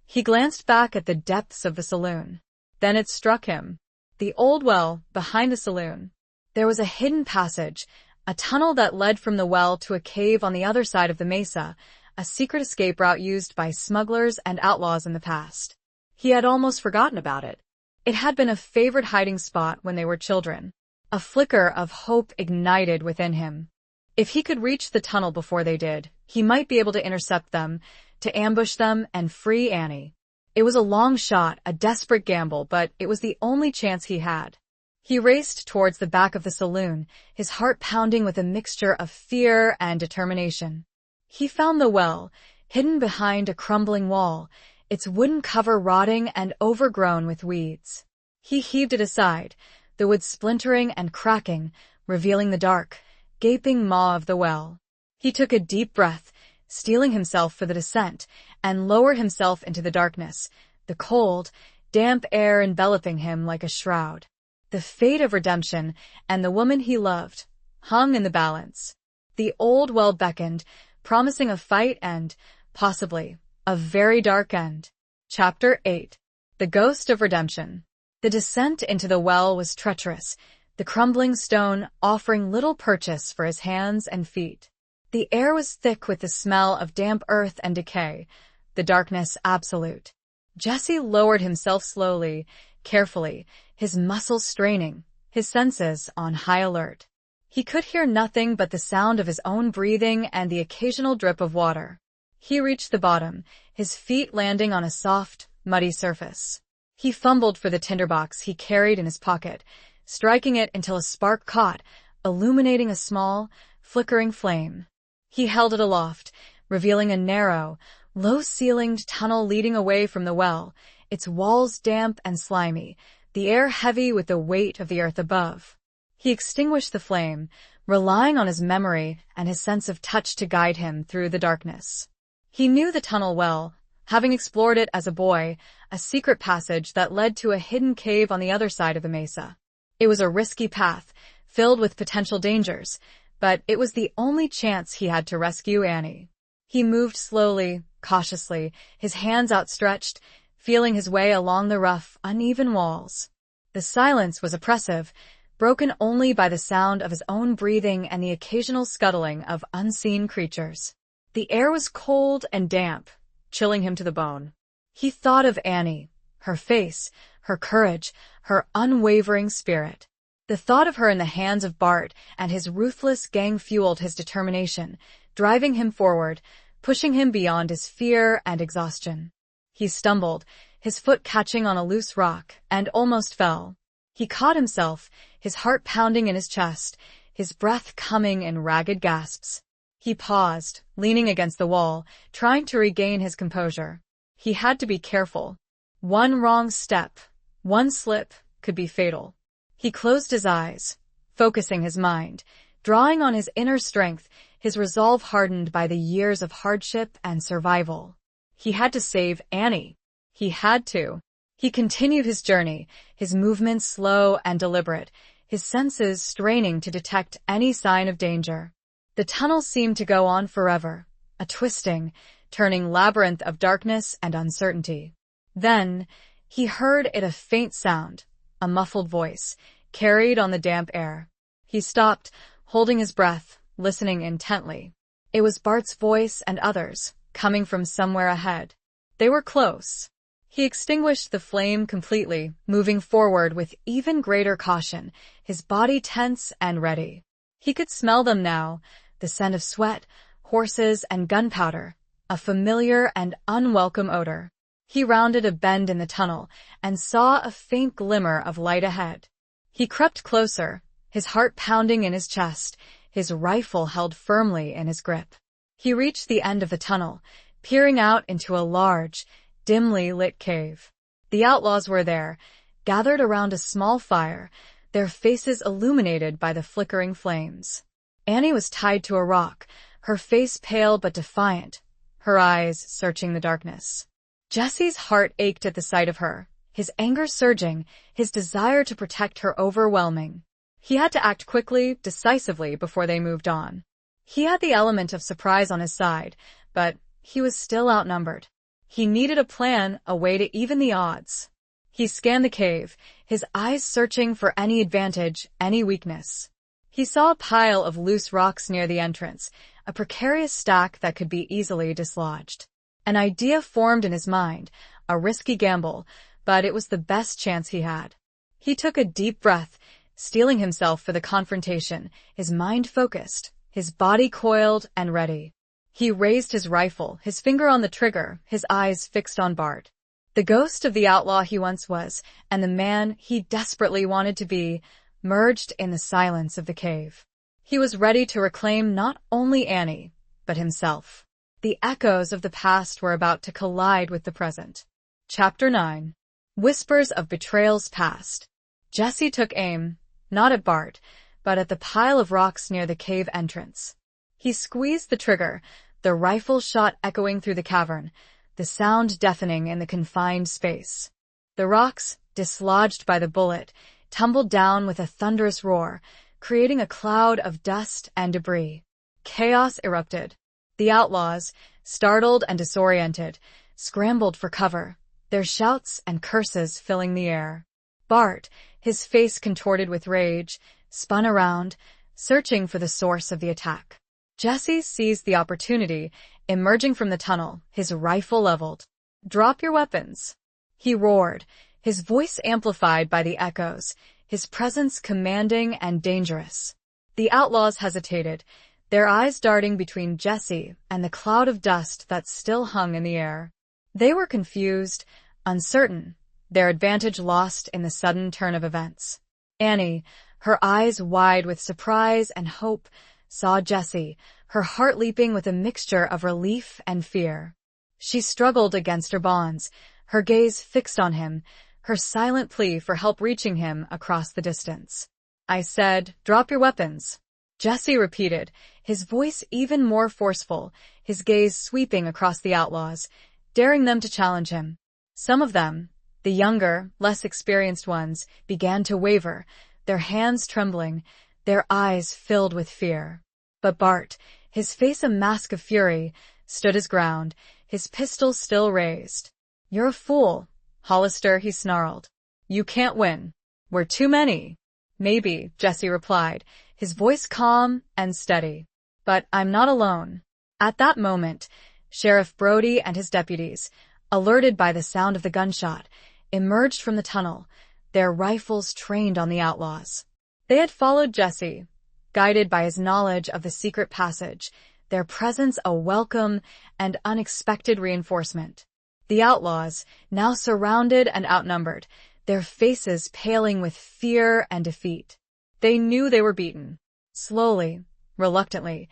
He glanced back at the depths of the saloon. Then it struck him. The old well, behind the saloon. There was a hidden passage, a tunnel that led from the well to a cave on the other side of the mesa, a secret escape route used by smugglers and outlaws in the past. He had almost forgotten about it. It had been a favorite hiding spot when they were children. A flicker of hope ignited within him. If he could reach the tunnel before they did, he might be able to intercept them, to ambush them and free Annie. It was a long shot, a desperate gamble, but it was the only chance he had. He raced towards the back of the saloon, his heart pounding with a mixture of fear and determination. He found the well, hidden behind a crumbling wall, its wooden cover rotting and overgrown with weeds. He heaved it aside, the wood splintering and cracking, revealing the dark, gaping maw of the well. He took a deep breath, steeling himself for the descent, and lowered himself into the darkness, the cold, damp air enveloping him like a shroud. The fate of redemption and the woman he loved hung in the balance. The old well beckoned, promising a fight and, possibly, a very dark end. Chapter 8. The Ghost of Redemption. The descent into the well was treacherous, the crumbling stone offering little purchase for his hands and feet. The air was thick with the smell of damp earth and decay, the darkness absolute. Jesse lowered himself slowly, carefully, his muscles straining, his senses on high alert. He could hear nothing but the sound of his own breathing and the occasional drip of water. He reached the bottom, his feet landing on a soft, muddy surface. He fumbled for the tinderbox he carried in his pocket, striking it until a spark caught, illuminating a small, flickering flame. He held it aloft, revealing a narrow, low-ceilinged tunnel leading away from the well, its walls damp and slimy, the air heavy with the weight of the earth above. He extinguished the flame, relying on his memory and his sense of touch to guide him through the darkness. He knew the tunnel well, having explored it as a boy, a secret passage that led to a hidden cave on the other side of the mesa. It was a risky path, filled with potential dangers, but it was the only chance he had to rescue Annie. He moved slowly, cautiously, his hands outstretched, feeling his way along the rough, uneven walls. The silence was oppressive, broken only by the sound of his own breathing and the occasional scuttling of unseen creatures. The air was cold and damp, chilling him to the bone. He thought of Annie, her face, her courage, her unwavering spirit. The thought of her in the hands of Bart and his ruthless gang fueled his determination, driving him forward, pushing him beyond his fear and exhaustion. He stumbled, his foot catching on a loose rock, and almost fell. He caught himself, his heart pounding in his chest, his breath coming in ragged gasps. He paused, leaning against the wall, trying to regain his composure. He had to be careful. One wrong step, one slip, could be fatal. He closed his eyes, focusing his mind, drawing on his inner strength, his resolve hardened by the years of hardship and survival. He had to save Annie. He had to. He continued his journey, his movements slow and deliberate, his senses straining to detect any sign of danger. The tunnel seemed to go on forever, a twisting, turning labyrinth of darkness and uncertainty. Then, he heard it, a faint sound, a muffled voice, carried on the damp air. He stopped, holding his breath, listening intently. It was Bart's voice and others, coming from somewhere ahead. They were close. He extinguished the flame completely, moving forward with even greater caution, his body tense and ready. He could smell them now, the scent of sweat, horses, and gunpowder, a familiar and unwelcome odor. He rounded a bend in the tunnel and saw a faint glimmer of light ahead. He crept closer, his heart pounding in his chest, his rifle held firmly in his grip. He reached the end of the tunnel, peering out into a large, dimly lit cave. The outlaws were there, gathered around a small fire, their faces illuminated by the flickering flames. Annie was tied to a rock, her face pale but defiant, her eyes searching the darkness. Jesse's heart ached at the sight of her, his anger surging, his desire to protect her overwhelming. He had to act quickly, decisively before they moved on. He had the element of surprise on his side, but he was still outnumbered. He needed a plan, a way to even the odds. He scanned the cave, his eyes searching for any advantage, any weakness. He saw a pile of loose rocks near the entrance, a precarious stack that could be easily dislodged. An idea formed in his mind, a risky gamble, but it was the best chance he had. He took a deep breath, steeling himself for the confrontation, his mind focused, his body coiled and ready. He raised his rifle, his finger on the trigger, his eyes fixed on Bart. The ghost of the outlaw he once was, and the man he desperately wanted to be, merged in the silence of the cave. He was ready to reclaim not only Annie, but himself. The echoes of the past were about to collide with the present. Chapter 9. Whispers of Betrayal's Past. Jesse took aim, not at Bart, but at the pile of rocks near the cave entrance. He squeezed the trigger, the rifle shot echoing through the cavern, the sound deafening in the confined space. The rocks, dislodged by the bullet, tumbled down with a thunderous roar, creating a cloud of dust and debris. Chaos erupted. The outlaws, startled and disoriented, scrambled for cover, their shouts and curses filling the air. Bart, his face contorted with rage, spun around, searching for the source of the attack. Jesse seized the opportunity, emerging from the tunnel, his rifle leveled. "Drop your weapons," he roared, his voice amplified by the echoes, his presence commanding and dangerous. The outlaws hesitated, their eyes darting between Jesse and the cloud of dust that still hung in the air. They were confused, uncertain, their advantage lost in the sudden turn of events. Annie, her eyes wide with surprise and hope, saw Jesse, her heart leaping with a mixture of relief and fear. She struggled against her bonds, her gaze fixed on him, her silent plea for help reaching him across the distance. "I said, drop your weapons," Jesse repeated, his voice even more forceful, his gaze sweeping across the outlaws, daring them to challenge him. Some of them, the younger, less experienced ones, began to waver, their hands trembling, their eyes filled with fear. But Bart, his face a mask of fury, stood his ground, his pistol still raised. "You're a fool, Hollister," he snarled. "You can't win. We're too many." "Maybe," Jesse replied, his voice calm and steady. "But I'm not alone." At that moment, Sheriff Brody and his deputies, alerted by the sound of the gunshot, emerged from the tunnel, their rifles trained on the outlaws. They had followed Jesse, guided by his knowledge of the secret passage, their presence a welcome and unexpected reinforcement. The outlaws, now surrounded and outnumbered, their faces paling with fear and defeat. They knew they were beaten. Slowly, reluctantly,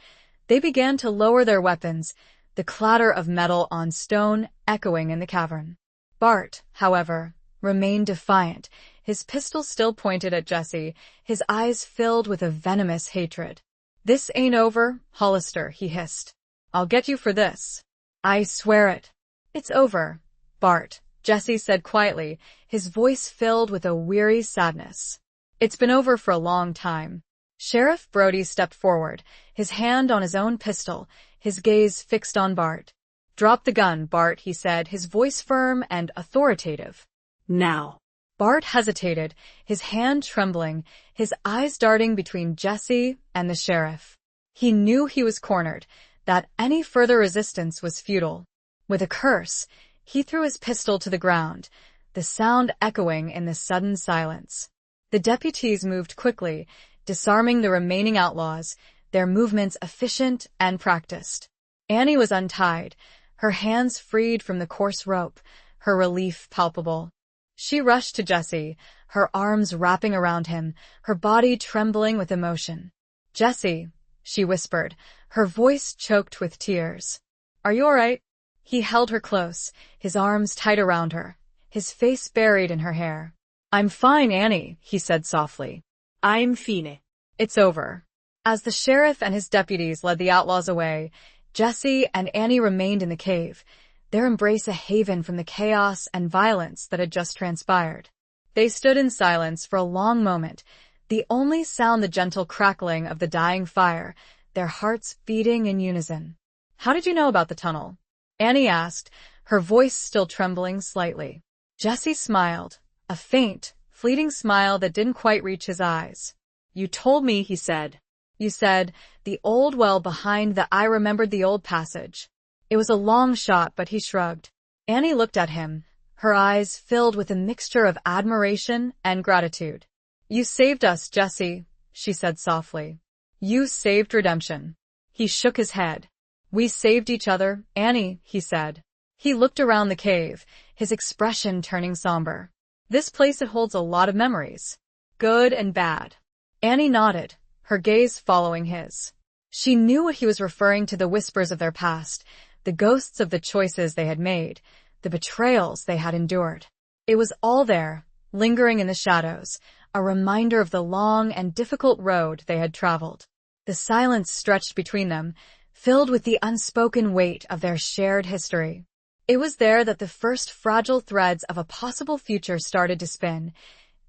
they began to lower their weapons, the clatter of metal on stone echoing in the cavern. Bart, however, remained defiant, his pistol still pointed at Jesse, his eyes filled with a venomous hatred. "This ain't over, Hollister," he hissed. "I'll get you for this. I swear it." "It's over, Bart," Jesse said quietly, his voice filled with a weary sadness. "It's been over for a long time." Sheriff Brody stepped forward, his hand on his own pistol, his gaze fixed on Bart. "Drop the gun, Bart," he said, his voice firm and authoritative. Now. Bart hesitated, his hand trembling, his eyes darting between Jesse and the sheriff. He knew he was cornered, that any further resistance was futile. With a curse, he threw his pistol to the ground, the sound echoing in the sudden silence. The deputies moved quickly, disarming the remaining outlaws, their movements efficient and practiced. Annie was untied, her hands freed from the coarse rope, her relief palpable. She rushed to Jesse, her arms wrapping around him, her body trembling with emotion. "Jesse," she whispered, her voice choked with tears. "Are you all right?" He held her close, his arms tight around her, his face buried in her hair. "I'm fine, Annie," he said softly. I'm fine. "It's over." As the sheriff and his deputies led the outlaws away, Jesse and Annie remained in the cave, their embrace a haven from the chaos and violence that had just transpired. They stood in silence for a long moment, the only sound the gentle crackling of the dying fire, their hearts beating in unison. "How did you know about the tunnel?" Annie asked, her voice still trembling slightly. Jesse smiled, a faint, fleeting smile that didn't quite reach his eyes. "You told me," he said. "You said, the old well behind the I remembered the old passage." It was a long shot, but he shrugged. Annie looked at him, her eyes filled with a mixture of admiration and gratitude. "You saved us, Jesse," she said softly. "You saved redemption." He shook his head. "We saved each other, Annie," he said. He looked around the cave, his expression turning somber. "This place, it holds a lot of memories. Good and bad." Annie nodded, her gaze following his. She knew what he was referring to, the whispers of their past, the ghosts of the choices they had made, the betrayals they had endured. It was all there, lingering in the shadows, a reminder of the long and difficult road they had traveled. The silence stretched between them, filled with the unspoken weight of their shared history. It was there that the first fragile threads of a possible future started to spin,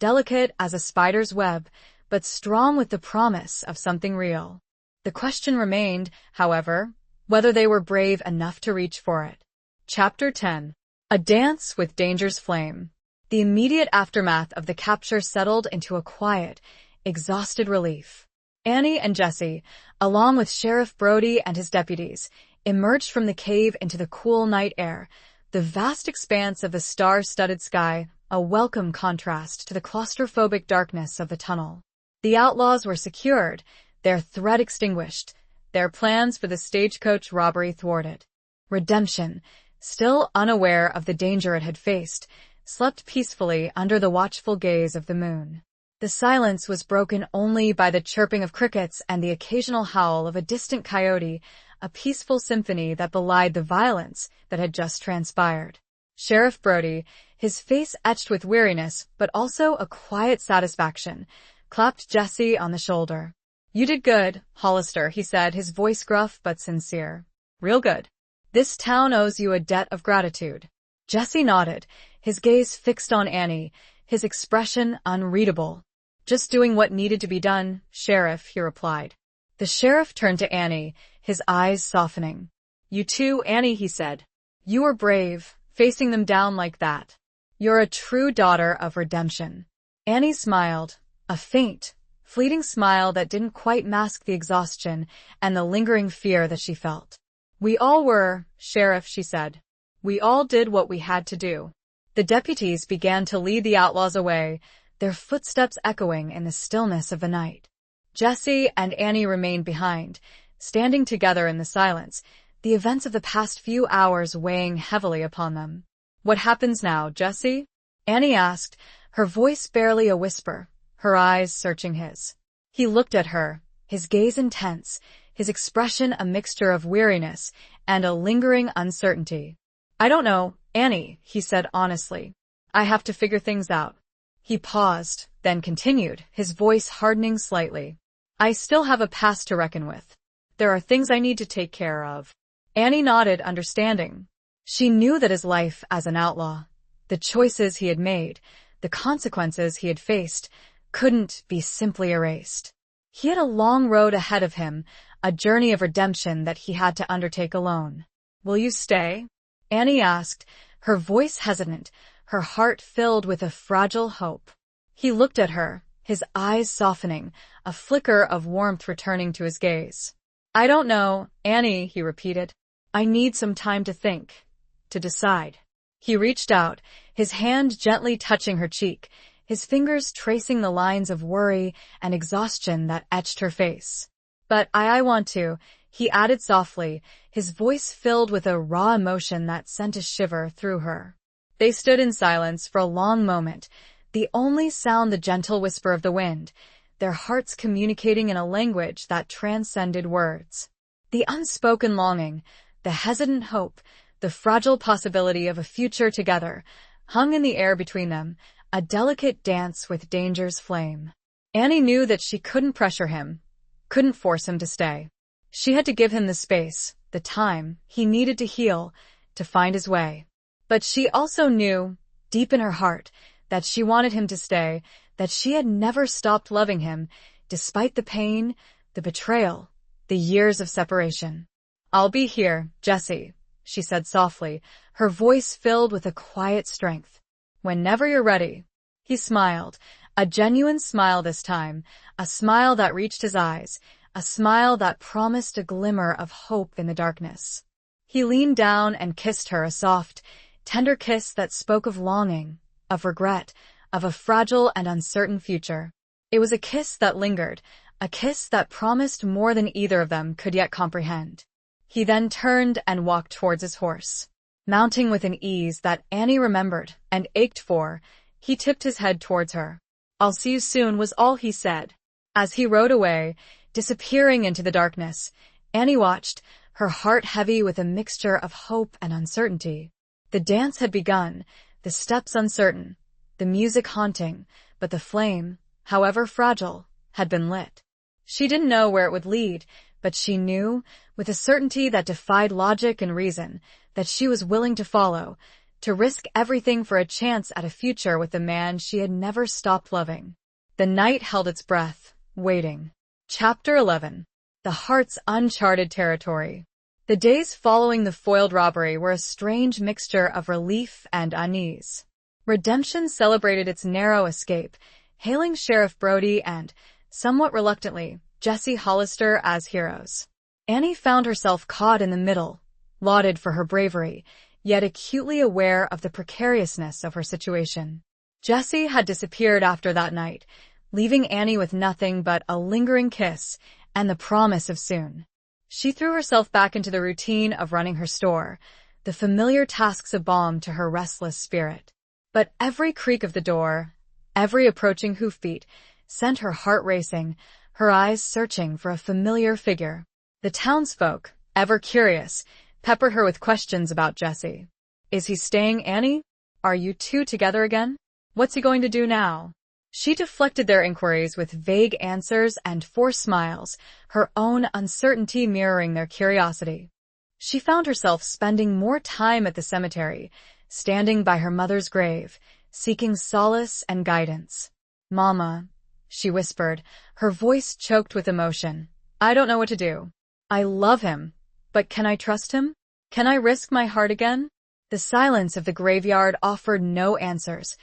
delicate as a spider's web, but strong with the promise of something real. The question remained, however, whether they were brave enough to reach for it. Chapter 10. A Dance with Danger's Flame. The immediate aftermath of the capture settled into a quiet, exhausted relief. Annie and Jesse, along with Sheriff Brody and his deputies, emerged from the cave into the cool night air, the vast expanse of the star-studded sky a welcome contrast to the claustrophobic darkness of the tunnel. The outlaws were secured, their threat extinguished, their plans for the stagecoach robbery thwarted. Redemption, still unaware of the danger it had faced, slept peacefully under the watchful gaze of the moon. The silence was broken only by the chirping of crickets and the occasional howl of a distant coyote, a peaceful symphony that belied the violence that had just transpired. Sheriff Brody, his face etched with weariness but also a quiet satisfaction, clapped Jesse on the shoulder. "You did good, Hollister," he said, his voice gruff but sincere. "Real good. This town owes you a debt of gratitude." Jesse nodded, his gaze fixed on Annie, his expression unreadable. "Just doing what needed to be done, Sheriff," he replied. The sheriff turned to Annie, his eyes softening. "You too, Annie," he said. "You were brave, facing them down like that. You're a true daughter of redemption." Annie smiled, a faint, fleeting smile that didn't quite mask the exhaustion and the lingering fear that she felt. "We all were, Sheriff," she said. "We all did what we had to do." The deputies began to lead the outlaws away, their footsteps echoing in the stillness of the night. Jesse and Annie remained behind, standing together in the silence, the events of the past few hours weighing heavily upon them. "What happens now, Jesse?" Annie asked, her voice barely a whisper, her eyes searching his. He looked at her, his gaze intense, his expression a mixture of weariness and a lingering uncertainty. "I don't know, Annie," he said honestly. "I have to figure things out." He paused, then continued, his voice hardening slightly. "I still have a past to reckon with. There are things I need to take care of." Annie nodded, understanding. She knew that his life as an outlaw, the choices he had made, the consequences he had faced, couldn't be simply erased. He had a long road ahead of him, a journey of redemption that he had to undertake alone. "Will you stay?" Annie asked, her voice hesitant, her heart filled with a fragile hope. He looked at her, his eyes softening, a flicker of warmth returning to his gaze. "I don't know, Annie," he repeated. "I need some time to think, to decide." He reached out, his hand gently touching her cheek, his fingers tracing the lines of worry and exhaustion that etched her face. "But I want to," he added softly, his voice filled with a raw emotion that sent a shiver through her. They stood in silence for a long moment, the only sound the gentle whisper of the wind, their hearts communicating in a language that transcended words. The unspoken longing, the hesitant hope, the fragile possibility of a future together, hung in the air between them, a delicate dance with danger's flame. Annie knew that she couldn't pressure him, couldn't force him to stay. She had to give him the space, the time he needed to heal, to find his way. But she also knew, deep in her heart, that she wanted him to stay, that she had never stopped loving him, despite the pain, the betrayal, the years of separation. "I'll be here, Jesse," she said softly, her voice filled with a quiet strength. "Whenever you're ready." He smiled, a genuine smile this time, a smile that reached his eyes, a smile that promised a glimmer of hope in the darkness. He leaned down and kissed her, a soft, tender kiss that spoke of longing, of regret, of a fragile and uncertain future. It was a kiss that lingered, a kiss that promised more than either of them could yet comprehend. He then turned and walked towards his horse. Mounting with an ease that Annie remembered and ached for, he tipped his head towards her. "I'll see you soon," was all he said. As he rode away, disappearing into the darkness, Annie watched, her heart heavy with a mixture of hope and uncertainty. The dance had begun, the steps uncertain, the music haunting, but the flame, however fragile, had been lit. She didn't know where it would lead, but she knew, with a certainty that defied logic and reason, that she was willing to follow, to risk everything for a chance at a future with the man she had never stopped loving. The night held its breath, waiting. Chapter 11. The Heart's Uncharted Territory. The days following the foiled robbery were a strange mixture of relief and unease. Redemption celebrated its narrow escape, hailing Sheriff Brody and, somewhat reluctantly, Jesse Hollister as heroes. Annie found herself caught in the middle, lauded for her bravery, yet acutely aware of the precariousness of her situation. Jesse had disappeared after that night, leaving Annie with nothing but a lingering kiss and the promise of soon. She threw herself back into the routine of running her store, the familiar tasks a balm to her restless spirit. But every creak of the door, every approaching hoofbeat, sent her heart racing, her eyes searching for a familiar figure. The townsfolk, ever curious, peppered her with questions about Jesse. Is he staying, Annie? Are you two together again? What's he going to do now? She deflected their inquiries with vague answers and forced smiles, her own uncertainty mirroring their curiosity. She found herself spending more time at the cemetery, standing by her mother's grave, seeking solace and guidance. "Mama," she whispered, her voice choked with emotion. "I don't know what to do. I love him, but can I trust him? Can I risk my heart again?" The silence of the graveyard offered no answers,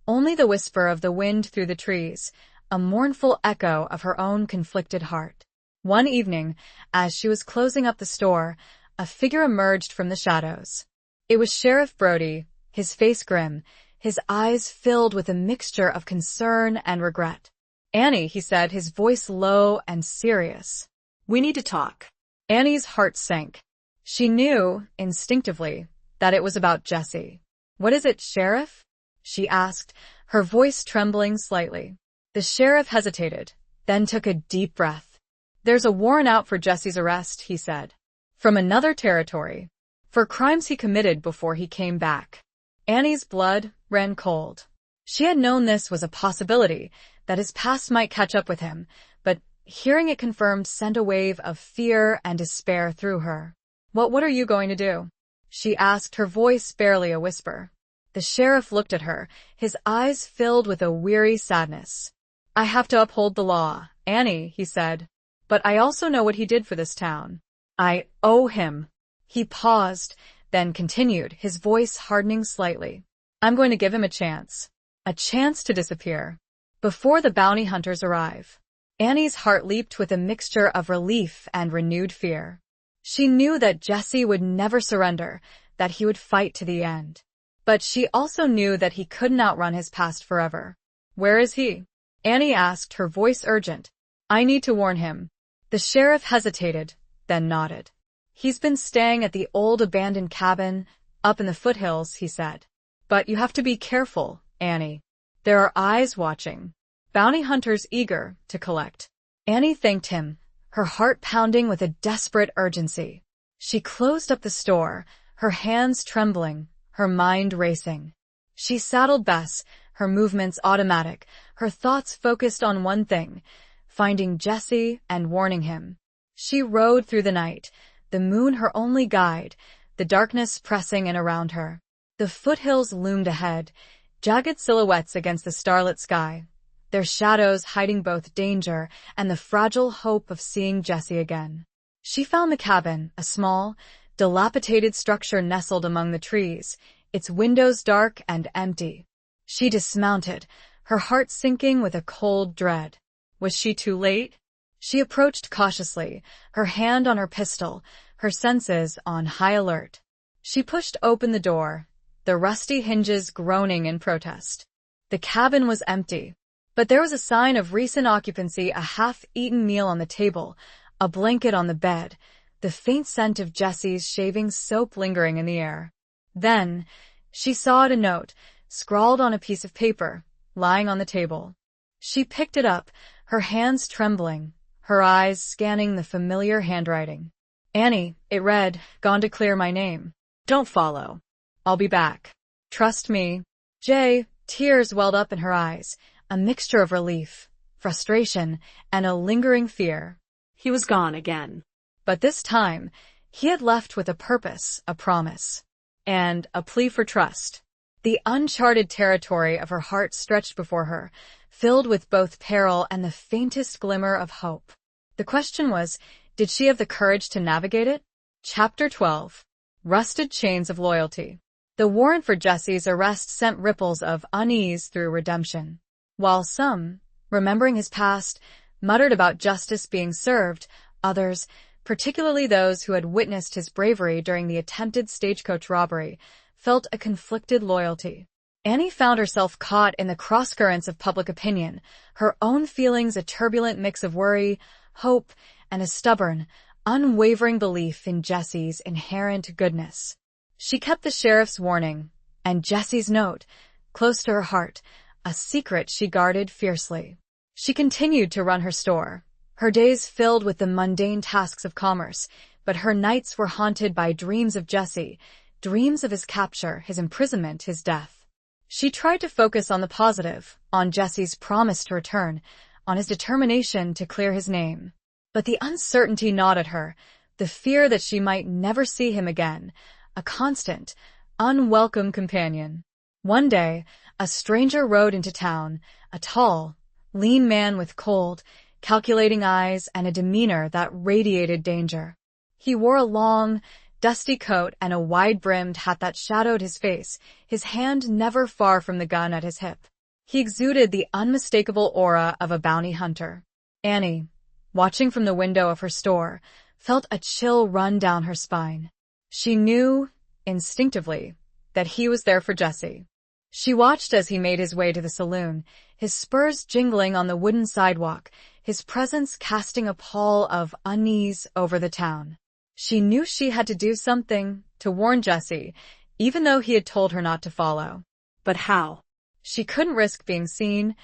only the whisper of the wind through the trees, a mournful echo of her own conflicted heart. One evening, as she was closing up the store, a figure emerged from the shadows. It was Sheriff Brody, his face grim, his eyes filled with a mixture of concern and regret. "Annie," he said, his voice low and serious. We need to talk. Annie's heart sank. She knew, instinctively, that it was about Jesse. "What is it, Sheriff?" she asked, her voice trembling slightly. The sheriff hesitated, then took a deep breath. "There's a warrant out for Jesse's arrest," he said. "From another territory. For crimes he committed before he came back." Annie's blood ran cold. She had known this was a possibility, that his past might catch up with him, but hearing it confirmed sent a wave of fear and despair through her. What are you going to do?" she asked, her voice barely a whisper. The sheriff looked at her, his eyes filled with a weary sadness. "I have to uphold the law, Annie," he said. "But I also know what he did for this town. I owe him." He paused, then continued, his voice hardening slightly. "I'm going to give him a chance to disappear, before the bounty hunters arrive." Annie's heart leaped with a mixture of relief and renewed fear. She knew that Jesse would never surrender, that he would fight to the end. But she also knew that he couldn't outrun his past forever. "Where is he?" Annie asked, her voice urgent. "I need to warn him." The sheriff hesitated, then nodded. "He's been staying at the old abandoned cabin, up in the foothills," he said. "But you have to be careful, Annie. There are eyes watching. Bounty hunters eager to collect." Annie thanked him, her heart pounding with a desperate urgency. She closed up the store, her hands trembling, her mind racing. She saddled Bess, her movements automatic, her thoughts focused on one thing, finding Jesse and warning him. She rode through the night, the moon her only guide, the darkness pressing in around her. The foothills loomed ahead, jagged silhouettes against the starlit sky, their shadows hiding both danger and the fragile hope of seeing Jesse again. She found the cabin, a small, dilapidated structure nestled among the trees, its windows dark and empty. She dismounted, her heart sinking with a cold dread. Was she too late? She approached cautiously, her hand on her pistol, her senses on high alert. She pushed open the door, the rusty hinges groaning in protest. The cabin was empty, but there was a sign of recent occupancy, a half-eaten meal on the table, a blanket on the bed, the faint scent of Jesse's shaving soap lingering in the air. Then, she saw a note, scrawled on a piece of paper, lying on the table. She picked it up, her hands trembling, her eyes scanning the familiar handwriting. "Annie," it read, "gone to clear my name. Don't follow. I'll be back. Trust me." Tears welled up in her eyes, a mixture of relief, frustration, and a lingering fear. He was gone again. But this time, he had left with a purpose, a promise, and a plea for trust. The uncharted territory of her heart stretched before her, filled with both peril and the faintest glimmer of hope. The question was, did she have the courage to navigate it? Chapter 12. Rusted Chains of Loyalty. The warrant for Jesse's arrest sent ripples of unease through redemption. While some, remembering his past, muttered about justice being served, others, particularly those who had witnessed his bravery during the attempted stagecoach robbery, felt a conflicted loyalty. Annie found herself caught in the crosscurrents of public opinion, her own feelings a turbulent mix of worry, hope, and a stubborn, unwavering belief in Jesse's inherent goodness. She kept the sheriff's warning, and Jesse's note, close to her heart, a secret she guarded fiercely. She continued to run her store, her days filled with the mundane tasks of commerce, but her nights were haunted by dreams of Jesse, dreams of his capture, his imprisonment, his death. She tried to focus on the positive, on Jesse's promise to return, on his determination to clear his name. But the uncertainty gnawed at her, the fear that she might never see him again, a constant, unwelcome companion. One day, a stranger rode into town, a tall, lean man with cold, calculating eyes and a demeanor that radiated danger. He wore a long, dusty coat and a wide-brimmed hat that shadowed his face, his hand never far from the gun at his hip. He exuded the unmistakable aura of a bounty hunter. Annie, watching from the window of her store, felt a chill run down her spine. She knew, instinctively, that he was there for Jesse. She watched as he made his way to the saloon, his spurs jingling on the wooden sidewalk, his presence casting a pall of unease over the town. She knew she had to do something to warn Jesse, even though he had told her not to follow. But how? She couldn't risk being seen,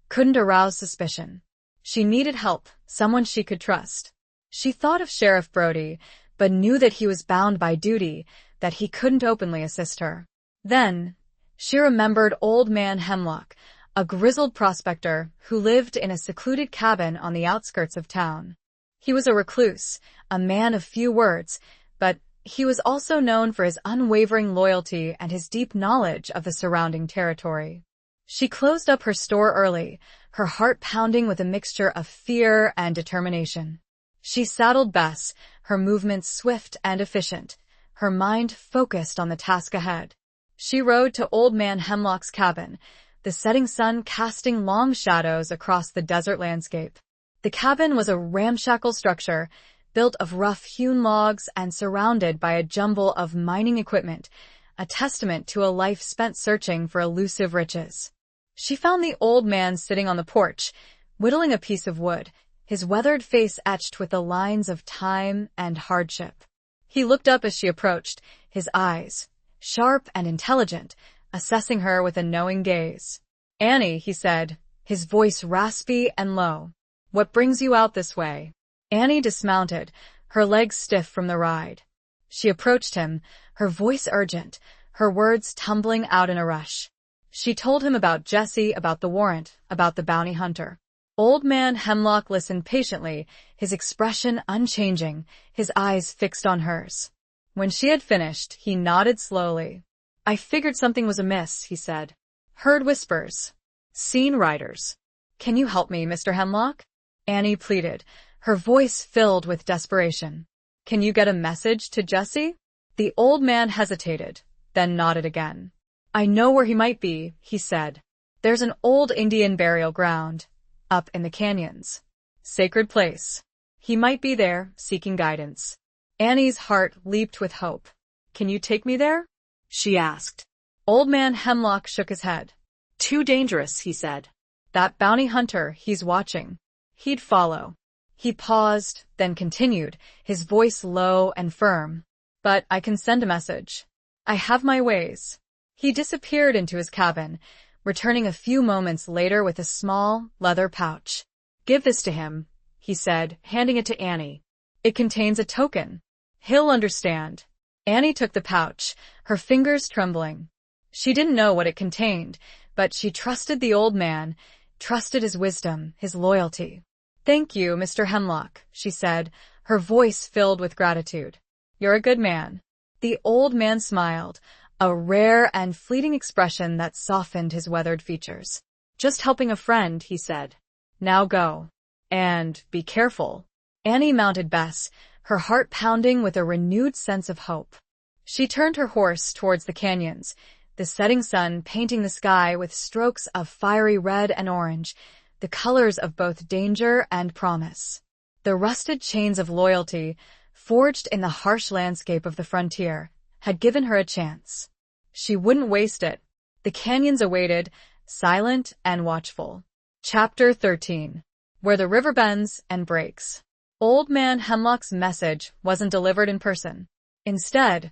couldn't arouse suspicion. She needed help, someone she could trust. She thought of Sheriff Brody, but knew that he was bound by duty, that he couldn't openly assist her. Then, she remembered Old Man Hemlock, a grizzled prospector who lived in a secluded cabin on the outskirts of town. He was a recluse, a man of few words, but he was also known for his unwavering loyalty and his deep knowledge of the surrounding territory. She closed up her store early, her heart pounding with a mixture of fear and determination. She saddled Bess, her movements swift and efficient, her mind focused on the task ahead. She rode to Old Man Hemlock's cabin, the setting sun casting long shadows across the desert landscape. The cabin was a ramshackle structure, built of rough-hewn logs and surrounded by a jumble of mining equipment, a testament to a life spent searching for elusive riches. She found the old man sitting on the porch, whittling a piece of wood, his weathered face etched with the lines of time and hardship. He looked up as she approached, his eyes, sharp and intelligent, assessing her with a knowing gaze. "Annie," he said, his voice raspy and low. "What brings you out this way?" Annie dismounted, her legs stiff from the ride. She approached him, her voice urgent, her words tumbling out in a rush. She told him about Jesse, about the warrant, about the bounty hunter. Old Man Hemlock listened patiently, his expression unchanging, his eyes fixed on hers. When she had finished, he nodded slowly. "I figured something was amiss," he said. "Heard whispers. Seen riders. Can you help me, Mr. Hemlock?" Annie pleaded, her voice filled with desperation. "Can you get a message to Jesse?" The old man hesitated, then nodded again. "I know where he might be," he said. "There's an old Indian burial ground, up in the canyons. Sacred place. He might be there, seeking guidance." Annie's heart leaped with hope. "Can you take me there?" she asked. Old Man Hemlock shook his head. "Too dangerous," he said. "That bounty hunter, he's watching. He'd follow." He paused, then continued, his voice low and firm. "But I can send a message. I have my ways." He disappeared into his cabin, returning a few moments later with a small, leather pouch. "Give this to him," he said, handing it to Annie. "It contains a token. He'll understand." Annie took the pouch, her fingers trembling. She didn't know what it contained, but she trusted the old man, trusted his wisdom, his loyalty. "Thank you, Mr. Hemlock," she said, her voice filled with gratitude. "You're a good man." The old man smiled, a rare and fleeting expression that softened his weathered features. "Just helping a friend," he said. "Now go. And be careful." Annie mounted Bess, her heart pounding with a renewed sense of hope. She turned her horse towards the canyons, the setting sun painting the sky with strokes of fiery red and orange, the colors of both danger and promise. The rusted chains of loyalty, forged in the harsh landscape of the frontier, had given her a chance. She wouldn't waste it. The canyons awaited, silent and watchful. Chapter 13. Where the river bends and breaks. Old Man Hemlock's message wasn't delivered in person. Instead,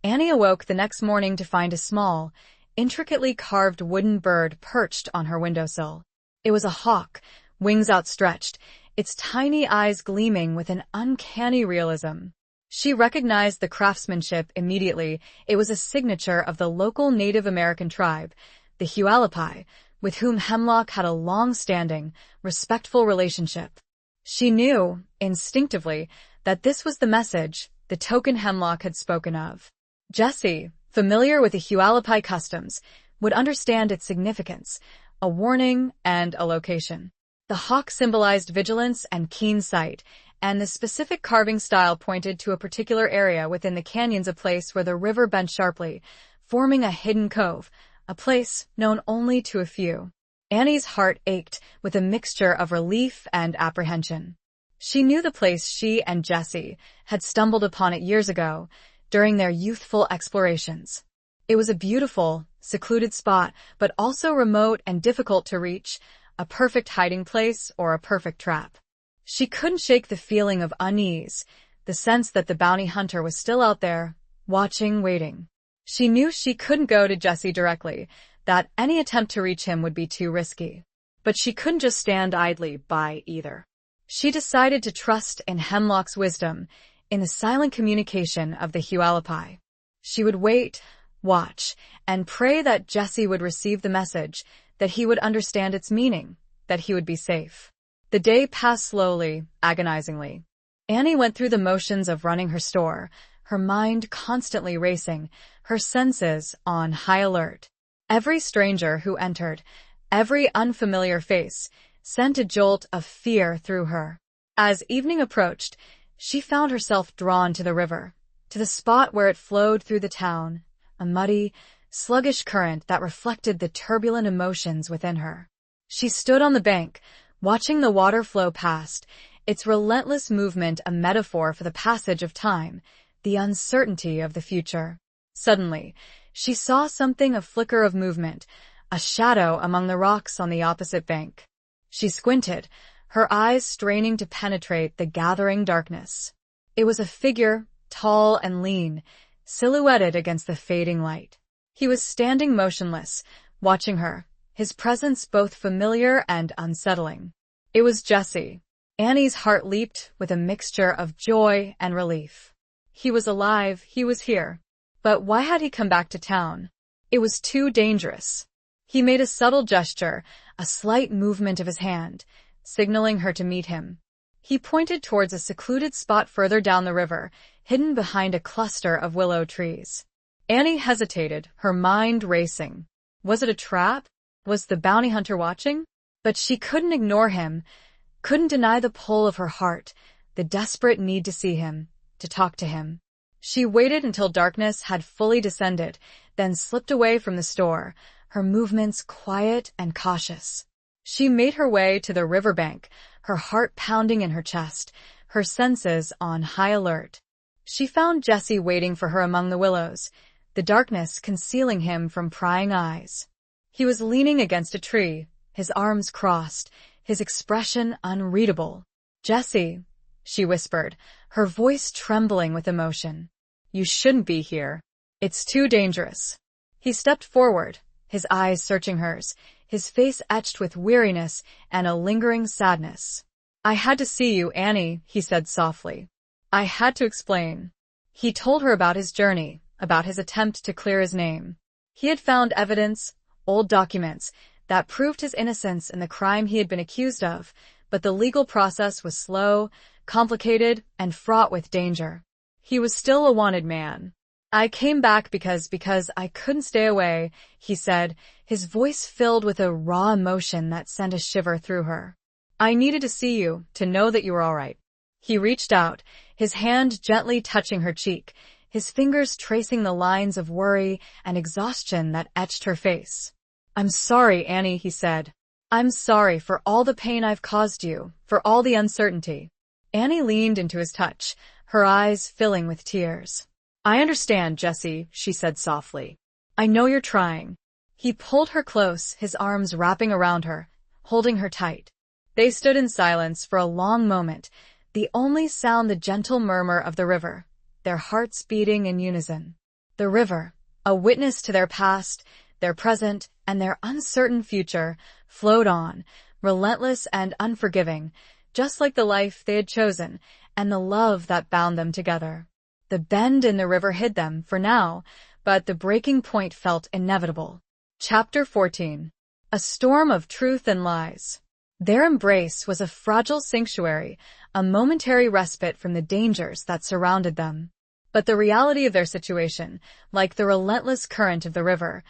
Annie awoke the next morning to find a small, intricately carved wooden bird perched on her windowsill. It was a hawk, wings outstretched, its tiny eyes gleaming with an uncanny realism. She recognized the craftsmanship immediately. It was a signature of the local Native American tribe, the Hualapai, with whom Hemlock had a long-standing, respectful relationship. She knew, instinctively, that this was the message, the token Hemlock had spoken of. Jessie, familiar with the Hualapai customs, would understand its significance, a warning and a location. The hawk symbolized vigilance and keen sight, and the specific carving style pointed to a particular area within the canyons, a place where the river bent sharply, forming a hidden cove, a place known only to a few. Annie's heart ached with a mixture of relief and apprehension. She knew the place she and Jessie had stumbled upon it years ago, during their youthful explorations. It was a beautiful, secluded spot, but also remote and difficult to reach, a perfect hiding place or a perfect trap. She couldn't shake the feeling of unease, the sense that the bounty hunter was still out there, watching, waiting. She knew she couldn't go to Jessie directly, that any attempt to reach him would be too risky. But she couldn't just stand idly by either. She decided to trust in Hemlock's wisdom, in the silent communication of the Hualapai. She would wait, watch, and pray that Jessie would receive the message, that he would understand its meaning, that he would be safe. The day passed slowly, agonizingly. Annie went through the motions of running her store, her mind constantly racing, her senses on high alert. Every stranger who entered, every unfamiliar face, sent a jolt of fear through her. As evening approached, she found herself drawn to the river, to the spot where it flowed through the town, a muddy, sluggish current that reflected the turbulent emotions within her. She stood on the bank, watching the water flow past, its relentless movement a metaphor for the passage of time, the uncertainty of the future. Suddenly, she saw something, a flicker of movement, a shadow among the rocks on the opposite bank. She squinted, her eyes straining to penetrate the gathering darkness. It was a figure, tall and lean, silhouetted against the fading light. He was standing motionless, watching her, his presence both familiar and unsettling. It was Jessie. Annie's heart leaped with a mixture of joy and relief. He was alive, he was here. But why had he come back to town? It was too dangerous. He made a subtle gesture, a slight movement of his hand, signaling her to meet him. He pointed towards a secluded spot further down the river, hidden behind a cluster of willow trees. Annie hesitated, her mind racing. Was it a trap? Was the bounty hunter watching? But she couldn't ignore him, couldn't deny the pull of her heart, the desperate need to see him, to talk to him. She waited until darkness had fully descended, then slipped away from the store, her movements quiet and cautious. She made her way to the riverbank, her heart pounding in her chest, her senses on high alert. She found Jessie waiting for her among the willows, the darkness concealing him from prying eyes. He was leaning against a tree, his arms crossed, his expression unreadable. "Jessie," she whispered, her voice trembling with emotion. "You shouldn't be here. It's too dangerous." He stepped forward, his eyes searching hers, his face etched with weariness and a lingering sadness. "I had to see you, Annie," he said softly. "I had to explain." He told her about his journey, about his attempt to clear his name. He had found evidence, old documents, that proved his innocence in the crime he had been accused of, but the legal process was slow, complicated, and fraught with danger. He was still a wanted man. I came back because I couldn't stay away, he said, his voice filled with a raw emotion that sent a shiver through her. I needed to see you, to know that you were all right. He reached out, his hand gently touching her cheek, his fingers tracing the lines of worry and exhaustion that etched her face. I'm sorry, Annie, he said. I'm sorry for all the pain I've caused you, for all the uncertainty. Annie leaned into his touch, her eyes filling with tears. I understand, Jessie, she said softly. I know you're trying. He pulled her close, his arms wrapping around her, holding her tight. They stood in silence for a long moment, the only sound the gentle murmur of the river, their hearts beating in unison. The river, a witness to their past, their present, and their uncertain future, flowed on, relentless and unforgiving, just like the life they had chosen and the love that bound them together. The bend in the river hid them, for now, but the breaking point felt inevitable. Chapter 14. A storm of truth and lies. Their embrace was a fragile sanctuary, a momentary respite from the dangers that surrounded them. But the reality of their situation, like the relentless current of the river,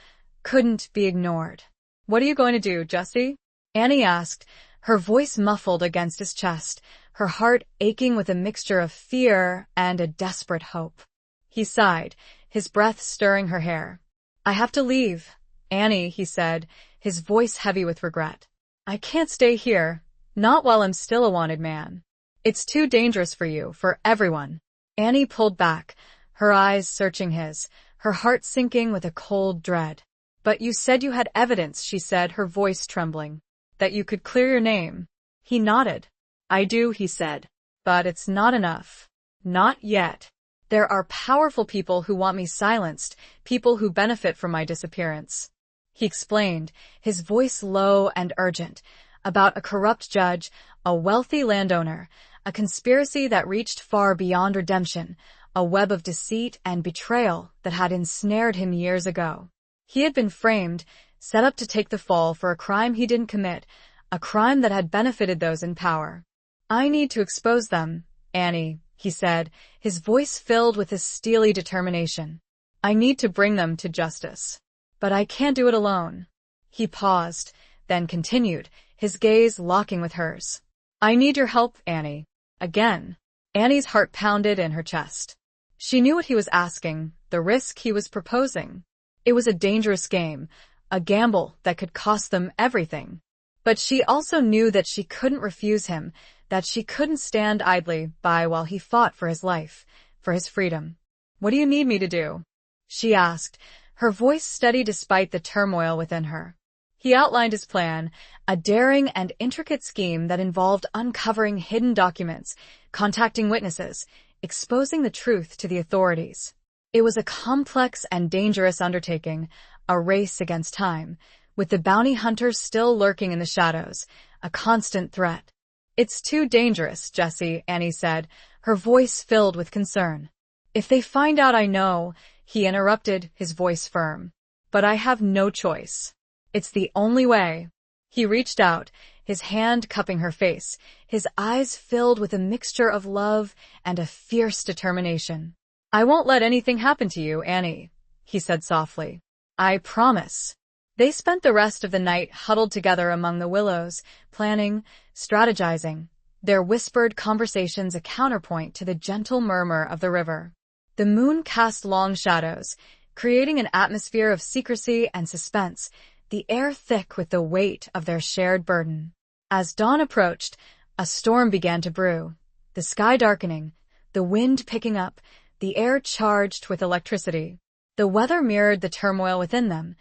couldn't be ignored. What are you going to do, Jessie? Annie asked, her voice muffled against his chest, her heart aching with a mixture of fear and a desperate hope. He sighed, his breath stirring her hair. I have to leave, Annie, he said, his voice heavy with regret. I can't stay here, not while I'm still a wanted man. It's too dangerous for you, for everyone. Annie pulled back, her eyes searching his, her heart sinking with a cold dread. But you said you had evidence, she said, her voice trembling. That you could clear your name. He nodded. I do, he said. But it's not enough. Not yet. There are powerful people who want me silenced, people who benefit from my disappearance. He explained, his voice low and urgent, about a corrupt judge, a wealthy landowner, a conspiracy that reached far beyond redemption, a web of deceit and betrayal that had ensnared him years ago. He had been framed, set up to take the fall for a crime he didn't commit, a crime that had benefited those in power. I need to expose them, Annie, he said, his voice filled with a steely determination. I need to bring them to justice. But I can't do it alone. He paused, then continued, his gaze locking with hers. I need your help, Annie. Again. Annie's heart pounded in her chest. She knew what he was asking, the risk he was proposing. It was a dangerous game, a gamble that could cost them everything. But she also knew that she couldn't refuse him, that she couldn't stand idly by while he fought for his life, for his freedom. What do you need me to do? She asked, her voice steady despite the turmoil within her. He outlined his plan, a daring and intricate scheme that involved uncovering hidden documents, contacting witnesses, exposing the truth to the authorities. It was a complex and dangerous undertaking, a race against time, with the bounty hunters still lurking in the shadows, a constant threat. It's too dangerous, Jessie, Annie said, her voice filled with concern. If they find out I know, he interrupted, his voice firm. But I have no choice. It's the only way. He reached out, his hand cupping her face, his eyes filled with a mixture of love and a fierce determination. I won't let anything happen to you, Annie, he said softly. I promise. They spent the rest of the night huddled together among the willows, planning, strategizing, their whispered conversations a counterpoint to the gentle murmur of the river. The moon cast long shadows, creating an atmosphere of secrecy and suspense, the air thick with the weight of their shared burden. As dawn approached, a storm began to brew, the sky darkening, the wind picking up, the air charged with electricity. The weather mirrored the turmoil within them,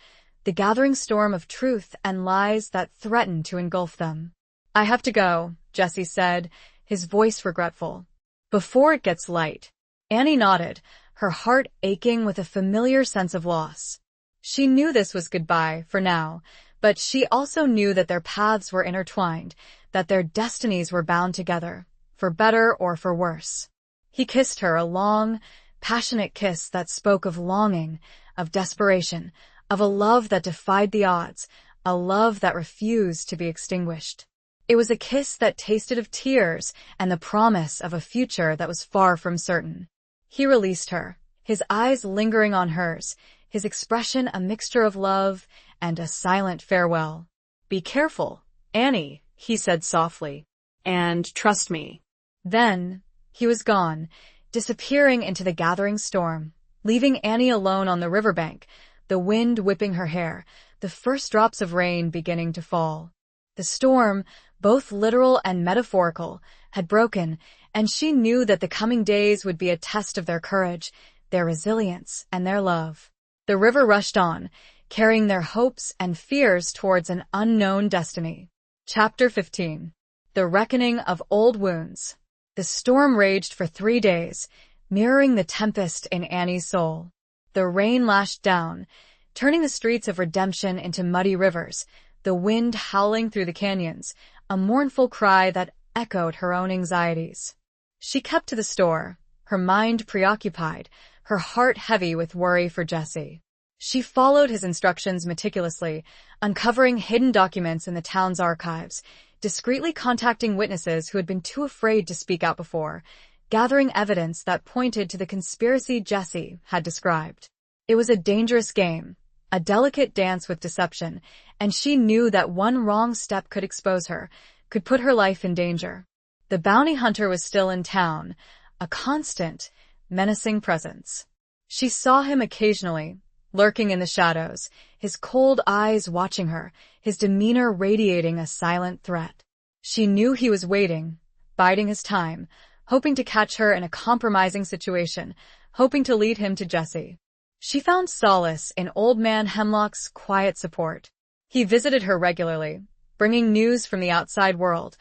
the gathering storm of truth and lies that threatened to engulf them. I have to go, Jessie said, his voice regretful. Before it gets light. Annie nodded, her heart aching with a familiar sense of loss. She knew this was goodbye, for now, but she also knew that their paths were intertwined, that their destinies were bound together, for better or for worse. He kissed her, a long, passionate kiss that spoke of longing, of desperation, of a love that defied the odds, a love that refused to be extinguished. It was a kiss that tasted of tears and the promise of a future that was far from certain. He released her, his eyes lingering on hers, his expression a mixture of love and a silent farewell. "Be careful, Annie," he said softly. "And trust me." Then, he was gone, disappearing into the gathering storm, leaving Annie alone on the riverbank, the wind whipping her hair, the first drops of rain beginning to fall. The storm, both literal and metaphorical, had broken, and she knew that the coming days would be a test of their courage, their resilience, and their love. The river rushed on, carrying their hopes and fears towards an unknown destiny. Chapter 15. The Reckoning of Old Wounds. The storm raged for 3 days, mirroring the tempest in Annie's soul. The rain lashed down, turning the streets of redemption into muddy rivers, the wind howling through the canyons, a mournful cry that echoed her own anxieties. She kept to the store, her mind preoccupied, her heart heavy with worry for Jesse. She followed his instructions meticulously, uncovering hidden documents in the town's archives, discreetly contacting witnesses who had been too afraid to speak out before, gathering evidence that pointed to the conspiracy Jesse had described. It was a dangerous game, a delicate dance with deception, and she knew that one wrong step could expose her, could put her life in danger. The bounty hunter was still in town, a constant, menacing presence. She saw him occasionally, lurking in the shadows, his cold eyes watching her, his demeanor radiating a silent threat. She knew he was waiting, biding his time, hoping to catch her in a compromising situation, hoping to lead him to Jesse. She found solace in Old Man Hemlock's quiet support. He visited her regularly, bringing news from the outside world,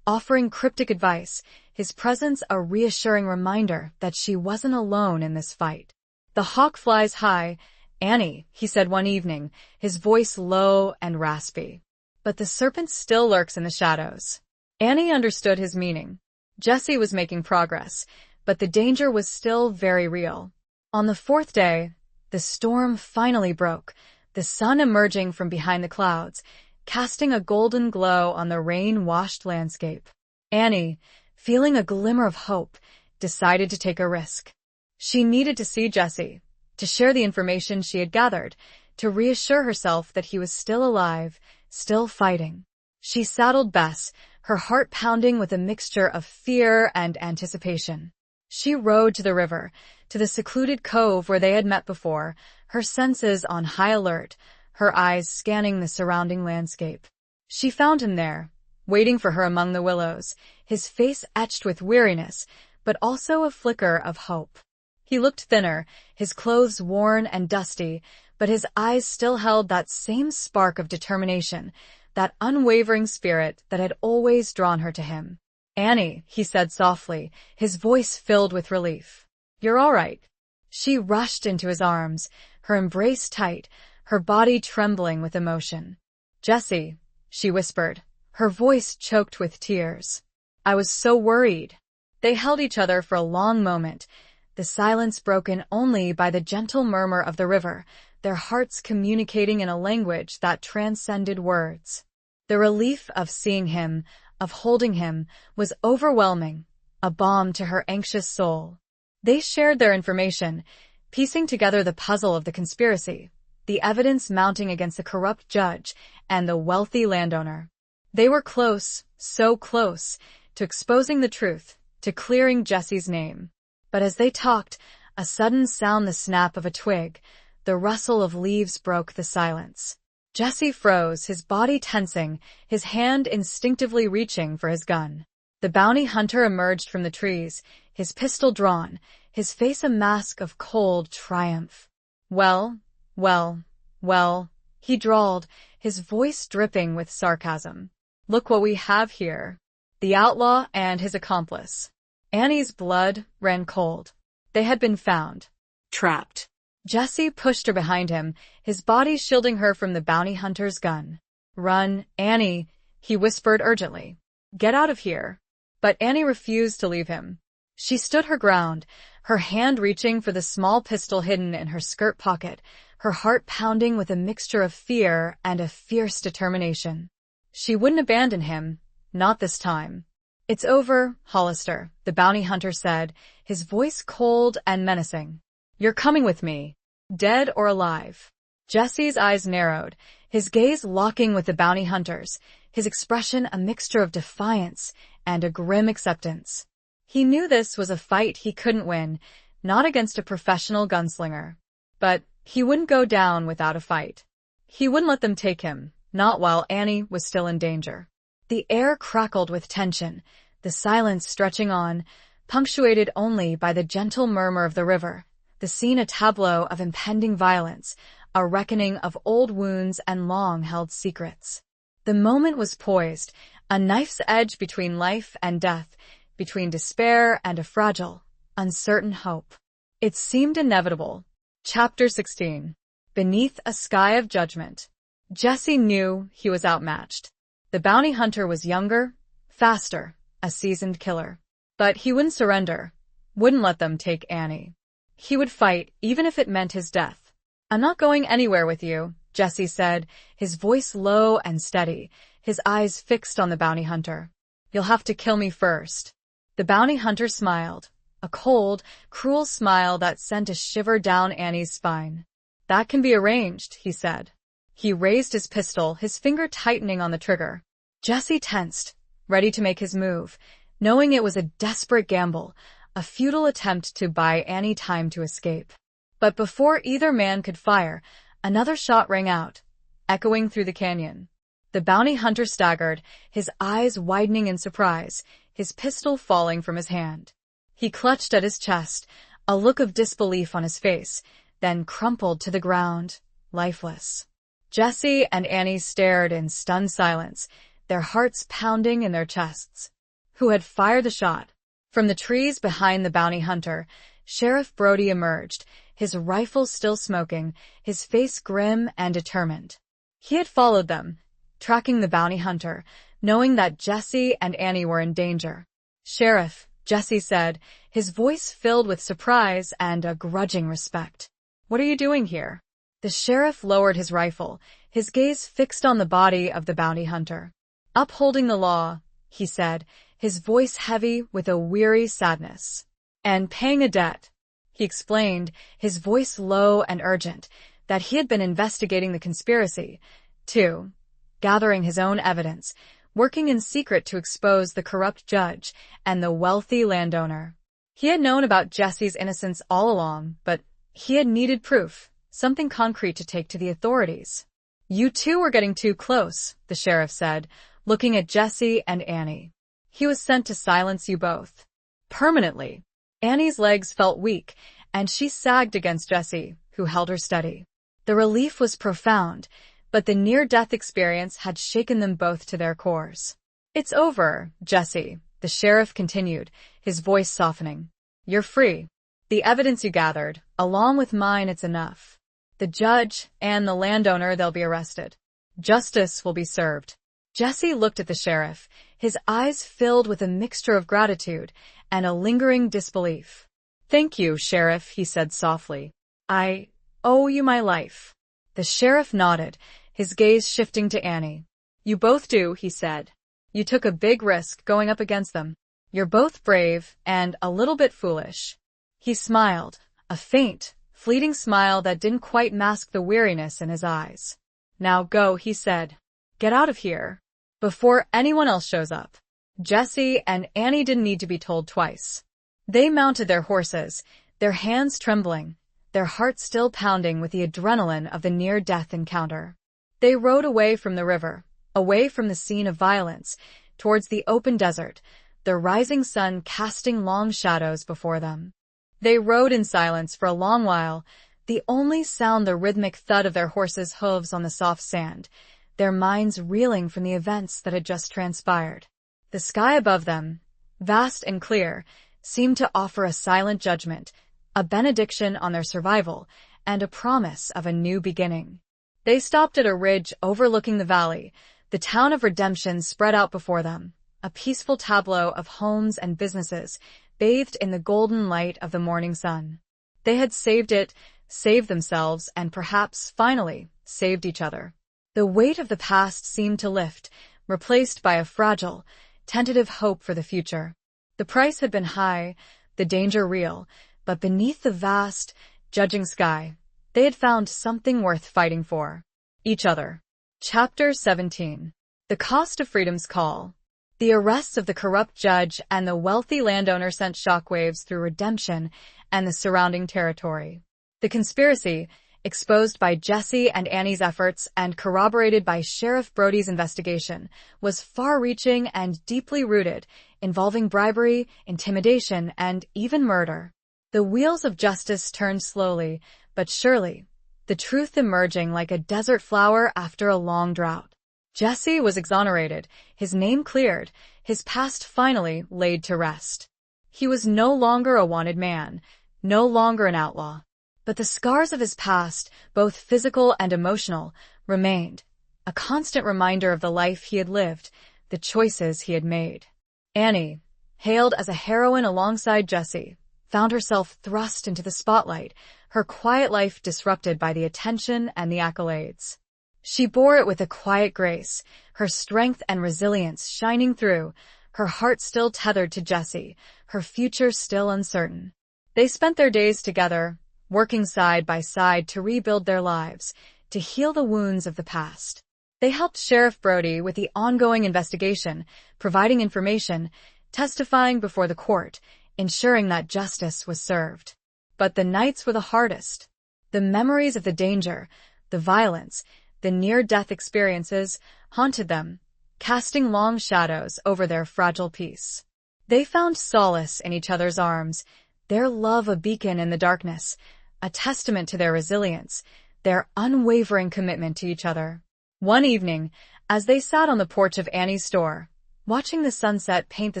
offering cryptic advice, his presence a reassuring reminder that she wasn't alone in this fight. "The hawk flies high, Annie," he said one evening, his voice low and raspy. "But the serpent still lurks in the shadows." Annie understood his meaning. Jesse was making progress, but the danger was still very real. On the 4th day, the storm finally broke, the sun emerging from behind the clouds, casting a golden glow on the rain-washed landscape. Annie, feeling a glimmer of hope, decided to take a risk. She needed to see Jesse, to share the information she had gathered, to reassure herself that he was still alive, still fighting. She saddled Bess, her heart pounding with a mixture of fear and anticipation. She rowed to the river, to the secluded cove where they had met before, her senses on high alert, her eyes scanning the surrounding landscape. She found him there, waiting for her among the willows, his face etched with weariness, but also a flicker of hope. He looked thinner, his clothes worn and dusty, but his eyes still held that same spark of determination, that unwavering spirit that had always drawn her to him. "Annie," he said softly, his voice filled with relief. "You're all right." She rushed into his arms, her embrace tight, her body trembling with emotion. "Jesse," she whispered, her voice choked with tears. "I was so worried." They held each other for a long moment, the silence broken only by the gentle murmur of the river, their hearts communicating in a language that transcended words. The relief of seeing him, of holding him, was overwhelming, a balm to her anxious soul. They shared their information, piecing together the puzzle of the conspiracy, the evidence mounting against the corrupt judge and the wealthy landowner. They were close, so close, to exposing the truth, to clearing Jesse's name. But as they talked, a sudden sound, the snap of a twig, the rustle of leaves broke the silence. Jesse froze, his body tensing, his hand instinctively reaching for his gun. The bounty hunter emerged from the trees, his pistol drawn, his face a mask of cold triumph. "Well, well, well," he drawled, his voice dripping with sarcasm. "Look what we have here." The outlaw and his accomplice. Annie's blood ran cold. They had been found. Trapped. Jesse pushed her behind him, his body shielding her from the bounty hunter's gun. "Run, Annie," he whispered urgently. "Get out of here." But Annie refused to leave him. She stood her ground, her hand reaching for the small pistol hidden in her skirt pocket, her heart pounding with a mixture of fear and a fierce determination. She wouldn't abandon him, not this time. "It's over, Hollister," the bounty hunter said, his voice cold and menacing. "You're coming with me, dead or alive." Jesse's eyes narrowed, his gaze locking with the bounty hunter's, his expression a mixture of defiance and a grim acceptance. He knew this was a fight he couldn't win, not against a professional gunslinger. But he wouldn't go down without a fight. He wouldn't let them take him, not while Annie was still in danger. The air crackled with tension, the silence stretching on, punctuated only by the gentle murmur of the river, the scene a tableau of impending violence, a reckoning of old wounds and long-held secrets. The moment was poised, a knife's edge between life and death, between despair and a fragile, uncertain hope. It seemed inevitable. Chapter 16. Beneath a Sky of Judgment. Jesse knew he was outmatched. The bounty hunter was younger, faster, a seasoned killer. But he wouldn't surrender, wouldn't let them take Annie. He would fight, even if it meant his death. "I'm not going anywhere with you," Jesse said, his voice low and steady, his eyes fixed on the bounty hunter. "You'll have to kill me first." The bounty hunter smiled, a cold, cruel smile that sent a shiver down Annie's spine. "That can be arranged," he said. He raised his pistol, his finger tightening on the trigger. Jesse tensed, ready to make his move, knowing it was a desperate gamble, a futile attempt to buy Annie time to escape. But before either man could fire, another shot rang out, echoing through the canyon. The bounty hunter staggered, his eyes widening in surprise, his pistol falling from his hand. He clutched at his chest, a look of disbelief on his face, then crumpled to the ground, lifeless. Jesse and Annie stared in stunned silence, their hearts pounding in their chests. Who had fired the shot? From the trees behind the bounty hunter, Sheriff Brody emerged, his rifle still smoking, his face grim and determined. He had followed them, tracking the bounty hunter, knowing that Jesse and Annie were in danger. "Sheriff," Jesse said, his voice filled with surprise and a grudging respect. "What are you doing here?" The sheriff lowered his rifle, his gaze fixed on the body of the bounty hunter. "Upholding the law," he said, his voice heavy with a weary sadness. "And paying a debt," he explained, his voice low and urgent, that he had been investigating the conspiracy, too, gathering his own evidence, working in secret to expose the corrupt judge and the wealthy landowner. He had known about Jesse's innocence all along, but he had needed proof, something concrete to take to the authorities. "You two were getting too close," the sheriff said, looking at Jesse and Annie. "He was sent to silence you both. Permanently." Annie's legs felt weak, and she sagged against Jesse, who held her steady. The relief was profound, but the near-death experience had shaken them both to their cores. "It's over, Jesse," the sheriff continued, his voice softening. "You're free. The evidence you gathered, along with mine, it's enough. The judge and the landowner, they'll be arrested. Justice will be served." Jesse looked at the sheriff, his eyes filled with a mixture of gratitude and a lingering disbelief. "Thank you, Sheriff," he said softly. "I owe you my life." The sheriff nodded, his gaze shifting to Annie. "You both do," he said. "You took a big risk going up against them. You're both brave and a little bit foolish." He smiled, a faint, fleeting smile that didn't quite mask the weariness in his eyes. "Now go," he said. "Get out of here before anyone else shows up." Jesse and Annie didn't need to be told twice. They mounted their horses, their hands trembling, their hearts still pounding with the adrenaline of the near-death encounter. They rode away from the river, away from the scene of violence, towards the open desert, the rising sun casting long shadows before them. They rode in silence for a long while, the only sound the rhythmic thud of their horses' hooves on the soft sand, their minds reeling from the events that had just transpired. The sky above them, vast and clear, seemed to offer a silent judgment, a benediction on their survival, and a promise of a new beginning. They stopped at a ridge overlooking the valley, the town of Redemption spread out before them, a peaceful tableau of homes and businesses, bathed in the golden light of the morning sun. They had saved it, saved themselves, and perhaps, finally, saved each other. The weight of the past seemed to lift, replaced by a fragile, tentative hope for the future. The price had been high, the danger real, but beneath the vast, judging sky, they had found something worth fighting for. Each other. Chapter 17. The Cost of Freedom's Call. The arrests of the corrupt judge and the wealthy landowner sent shockwaves through Redemption and the surrounding territory. The conspiracy, exposed by Jesse and Annie's efforts and corroborated by Sheriff Brody's investigation, was far-reaching and deeply rooted, involving bribery, intimidation, and even murder. The wheels of justice turned slowly, but surely, the truth emerging like a desert flower after a long drought. Jesse was exonerated, his name cleared, his past finally laid to rest. He was no longer a wanted man, no longer an outlaw. But the scars of his past, both physical and emotional, remained, a constant reminder of the life he had lived, the choices he had made. Annie, hailed as a heroine alongside Jesse, found herself thrust into the spotlight, her quiet life disrupted by the attention and the accolades. She bore it with a quiet grace, her strength and resilience shining through, her heart still tethered to Jesse, her future still uncertain. They spent their days together, working side by side to rebuild their lives, to heal the wounds of the past. They helped Sheriff Brody with the ongoing investigation, providing information, testifying before the court, ensuring that justice was served. But the nights were the hardest. The memories of the danger, the violence, the near-death experiences haunted them, casting long shadows over their fragile peace. They found solace in each other's arms, their love a beacon in the darkness, a testament to their resilience, their unwavering commitment to each other. One evening, as they sat on the porch of Annie's store, watching the sunset paint the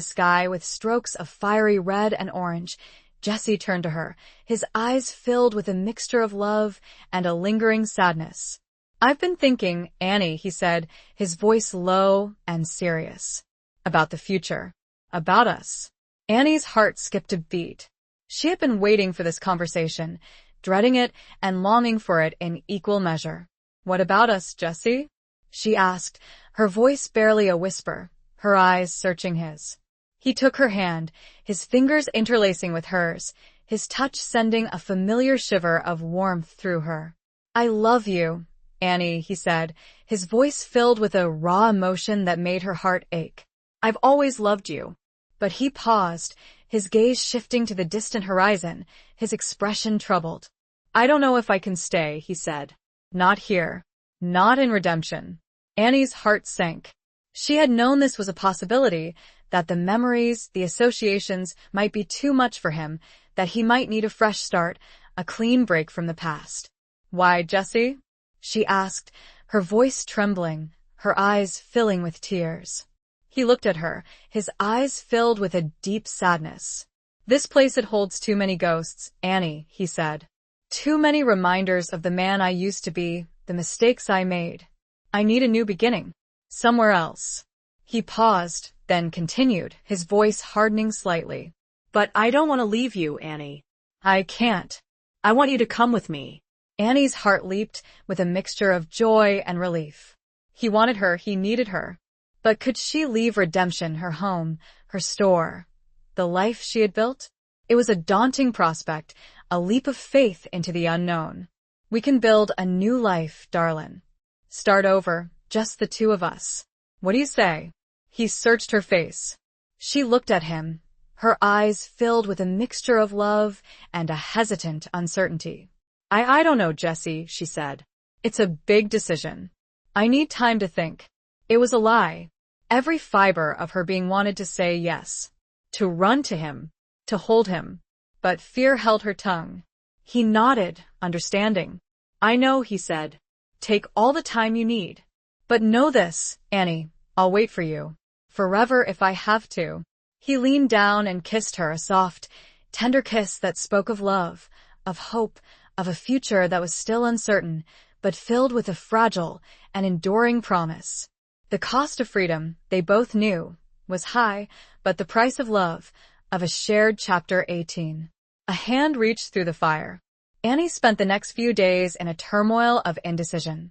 sky with strokes of fiery red and orange, Jesse turned to her, his eyes filled with a mixture of love and a lingering sadness. "I've been thinking, Annie," he said, his voice low and serious. "About the future. About us." Annie's heart skipped a beat. She had been waiting for this conversation, dreading it and longing for it in equal measure. "What about us, Jesse?" she asked, her voice barely a whisper, her eyes searching his. He took her hand, his fingers interlacing with hers, his touch sending a familiar shiver of warmth through her. "I love you, Annie," he said, his voice filled with a raw emotion that made her heart ache. "I've always loved you." But he paused, his gaze shifting to the distant horizon, his expression troubled. "I don't know if I can stay," he said. "Not here. Not in Redemption." Annie's heart sank. She had known this was a possibility, that the memories, the associations might be too much for him, that he might need a fresh start, a clean break from the past. "Why, Jesse?" she asked, her voice trembling, her eyes filling with tears. He looked at her, his eyes filled with a deep sadness. "This place, it holds too many ghosts, Annie," he said. "Too many reminders of the man I used to be, the mistakes I made. I need a new beginning. Somewhere else." He paused, then continued, his voice hardening slightly. "But I don't want to leave you, Annie. "I can't." I want you to come with me." Annie's heart leaped with a mixture of joy and relief. He wanted her, he needed her. But could she leave Redemption, her home, her store, the life she had built? It was a daunting prospect, a leap of faith into the unknown. "We can build a new life, darlin'. Start over, just the two of us. What do you say?" He searched her face. She looked at him, her eyes filled with a mixture of love and a hesitant uncertainty. I don't know, Jesse," she said. "It's a big decision. I need time to think." It was a lie. Every fiber of her being wanted to say yes, to run to him, to hold him. But fear held her tongue. He nodded, understanding. "I know," he said. "Take all the time you need. But know this, Annie, I'll wait for you. Forever if I have to." He leaned down and kissed her, a soft, tender kiss that spoke of love, of hope, of a future that was still uncertain, but filled with a fragile and enduring promise. The cost of freedom, they both knew, was high, but the price of love, of a shared chapter 18. A hand reached through the fire. Annie spent the next few days in a turmoil of indecision.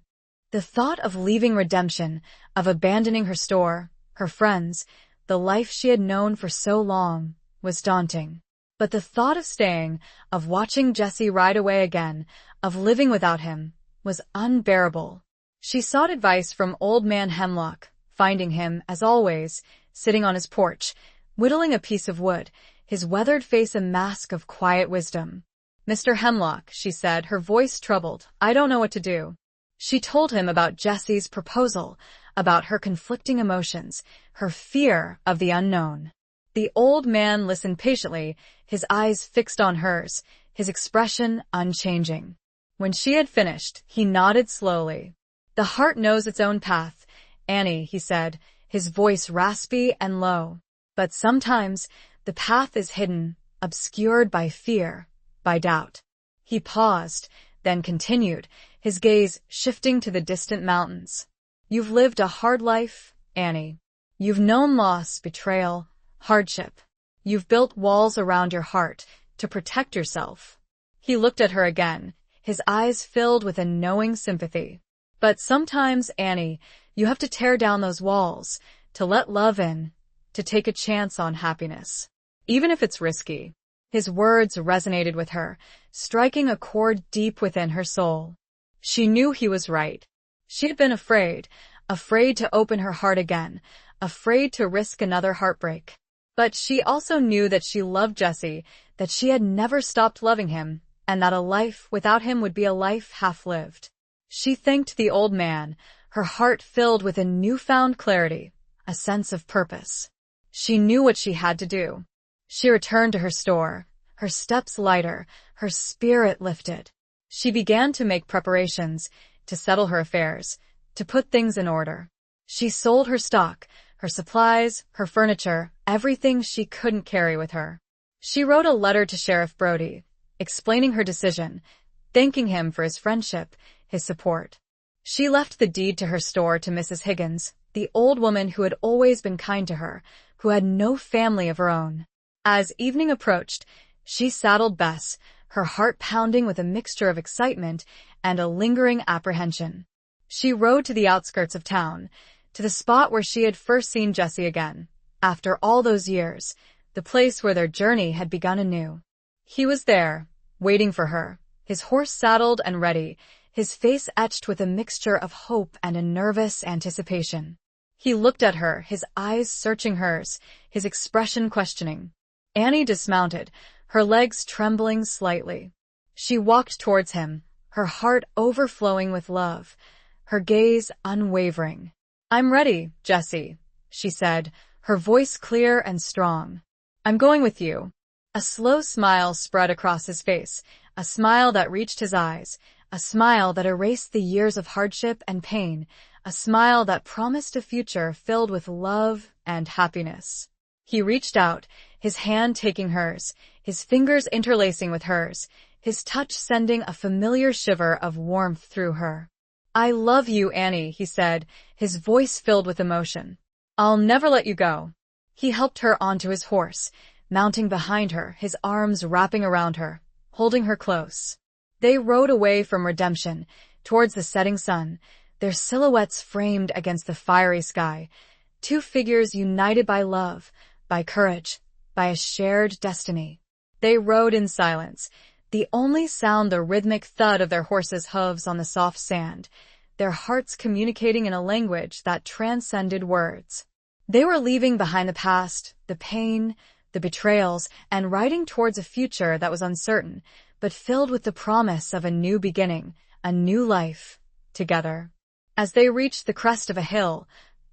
The thought of leaving Redemption, of abandoning her store, her friends, the life she had known for so long, was daunting. But the thought of staying, of watching Jesse ride away again, of living without him, was unbearable. She sought advice from Old Man Hemlock, finding him, as always, sitting on his porch, whittling a piece of wood, his weathered face a mask of quiet wisdom. "Mr. Hemlock," she said, her voice troubled, "I don't know what to do." She told him about Jesse's proposal, about her conflicting emotions, her fear of the unknown. The old man listened patiently, his eyes fixed on hers, his expression unchanging. When she had finished, he nodded slowly. "The heart knows its own path, Annie," he said, his voice raspy and low. "But sometimes the path is hidden, obscured by fear, by doubt." He paused, then continued, his gaze shifting to the distant mountains. "You've lived a hard life, Annie. You've known loss, betrayal, hardship. You've built walls around your heart to protect yourself." He looked at her again, his eyes filled with a knowing sympathy. "But sometimes, Annie, you have to tear down those walls, to let love in, to take a chance on happiness. Even if it's risky." His words resonated with her, striking a chord deep within her soul. She knew he was right. She had been afraid to open her heart again, afraid to risk another heartbreak. But she also knew that she loved Jesse, that she had never stopped loving him, and that a life without him would be a life half-lived. She thanked the old man, her heart filled with a newfound clarity, a sense of purpose. She knew what she had to do. She returned to her store, her steps lighter, her spirit lifted. She began to make preparations, to settle her affairs, to put things in order. She sold her stock, her supplies, her furniture, everything she couldn't carry with her. She wrote a letter to Sheriff Brody, explaining her decision, thanking him for his friendship, his support. She left the deed to her store to Mrs. Higgins, the old woman who had always been kind to her, who had no family of her own. As evening approached, she saddled Bess, her heart pounding with a mixture of excitement and a lingering apprehension. She rode to the outskirts of town, to the spot where she had first seen Jesse again, after all those years, the place where their journey had begun anew. He was there, waiting for her, his horse saddled and ready, his face etched with a mixture of hope and a nervous anticipation. He looked at her, his eyes searching hers, his expression questioning. Annie dismounted, her legs trembling slightly. She walked towards him, her heart overflowing with love, her gaze unwavering. "I'm ready, Jesse," she said, her voice clear and strong. "I'm going with you." A slow smile spread across his face, a smile that reached his eyes, a smile that erased the years of hardship and pain, a smile that promised a future filled with love and happiness. He reached out, his hand taking hers, his fingers interlacing with hers, his touch sending a familiar shiver of warmth through her. "I love you, Annie," he said, his voice filled with emotion. "I'll never let you go." He helped her onto his horse, mounting behind her, his arms wrapping around her, holding her close. They rode away from Redemption, towards the setting sun, their silhouettes framed against the fiery sky, two figures united by love, by courage, by a shared destiny. They rode in silence, the only sound the rhythmic thud of their horses' hooves on the soft sand, their hearts communicating in a language that transcended words. They were leaving behind the past, the pain, the betrayals, and riding towards a future that was uncertain, but filled with the promise of a new beginning, a new life, together. As they reached the crest of a hill,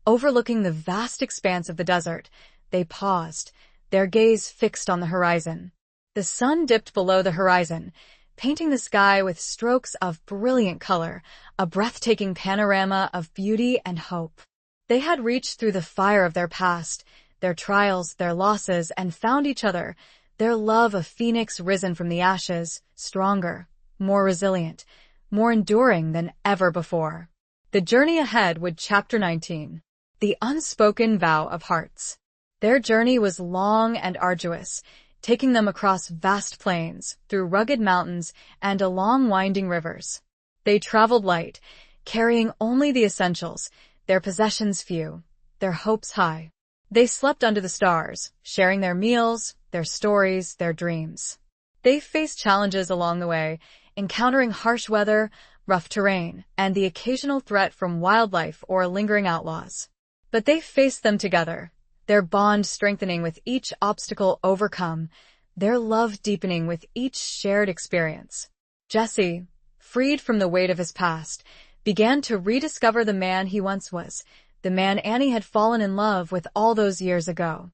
overlooking the vast expanse of the desert, they paused, their gaze fixed on the horizon. The sun dipped below the horizon, painting the sky with strokes of brilliant color, a breathtaking panorama of beauty and hope. They had reached through the fire of their past, their trials, their losses, and found each other, their love a phoenix risen from the ashes, stronger, more resilient, more enduring than ever before. The journey ahead would Chapter 19. The unspoken vow of hearts. Their journey was long and arduous, taking them across vast plains, through rugged mountains, and along winding rivers. They traveled light, carrying only the essentials, their possessions few, their hopes high. They slept under the stars, sharing their meals, their stories, their dreams. They faced challenges along the way, encountering harsh weather, rough terrain, and the occasional threat from wildlife or lingering outlaws. But they faced them together, their bond strengthening with each obstacle overcome, their love deepening with each shared experience. Jesse, freed from the weight of his past, began to rediscover the man he once was, the man Annie had fallen in love with all those years ago.